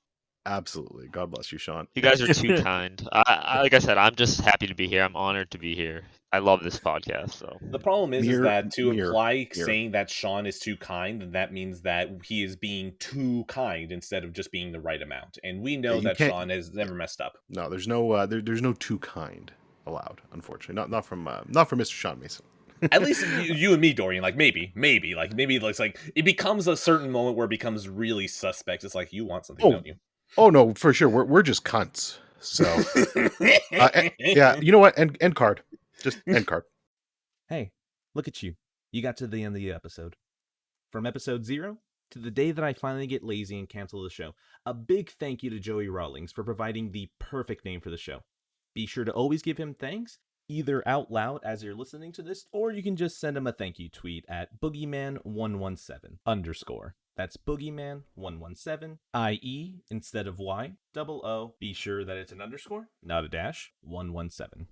Absolutely. God bless you, Sean. You guys are too kind. Like I said, I'm just happy to be here. I'm honored to be here. I love this podcast. So the problem is that to imply saying that Sean is too kind, that means that he is being too kind instead of just being the right amount. And we know that Sean has never messed up. No, there's no there's no too kind allowed, unfortunately. Not from Mr. Sean Mason. At least you and me, Dorian, maybe it's like it becomes a certain moment where it becomes really suspect. It's like you want something, don't you? Oh no, for sure. We're just cunts. So yeah, you know what? End card. Just end card. Hey, look at you. You got to the end of the episode. From episode 0 to the day that I finally get lazy and cancel the show. A big thank you to Joey Rawlings for providing the perfect name for the show. Be sure to always give him thanks either out loud as you're listening to this, or you can just send him a thank you tweet at boogeyman117 _ That's boogeyman117, IE instead of Y, double O. Be sure that it's an underscore, not a dash, 117.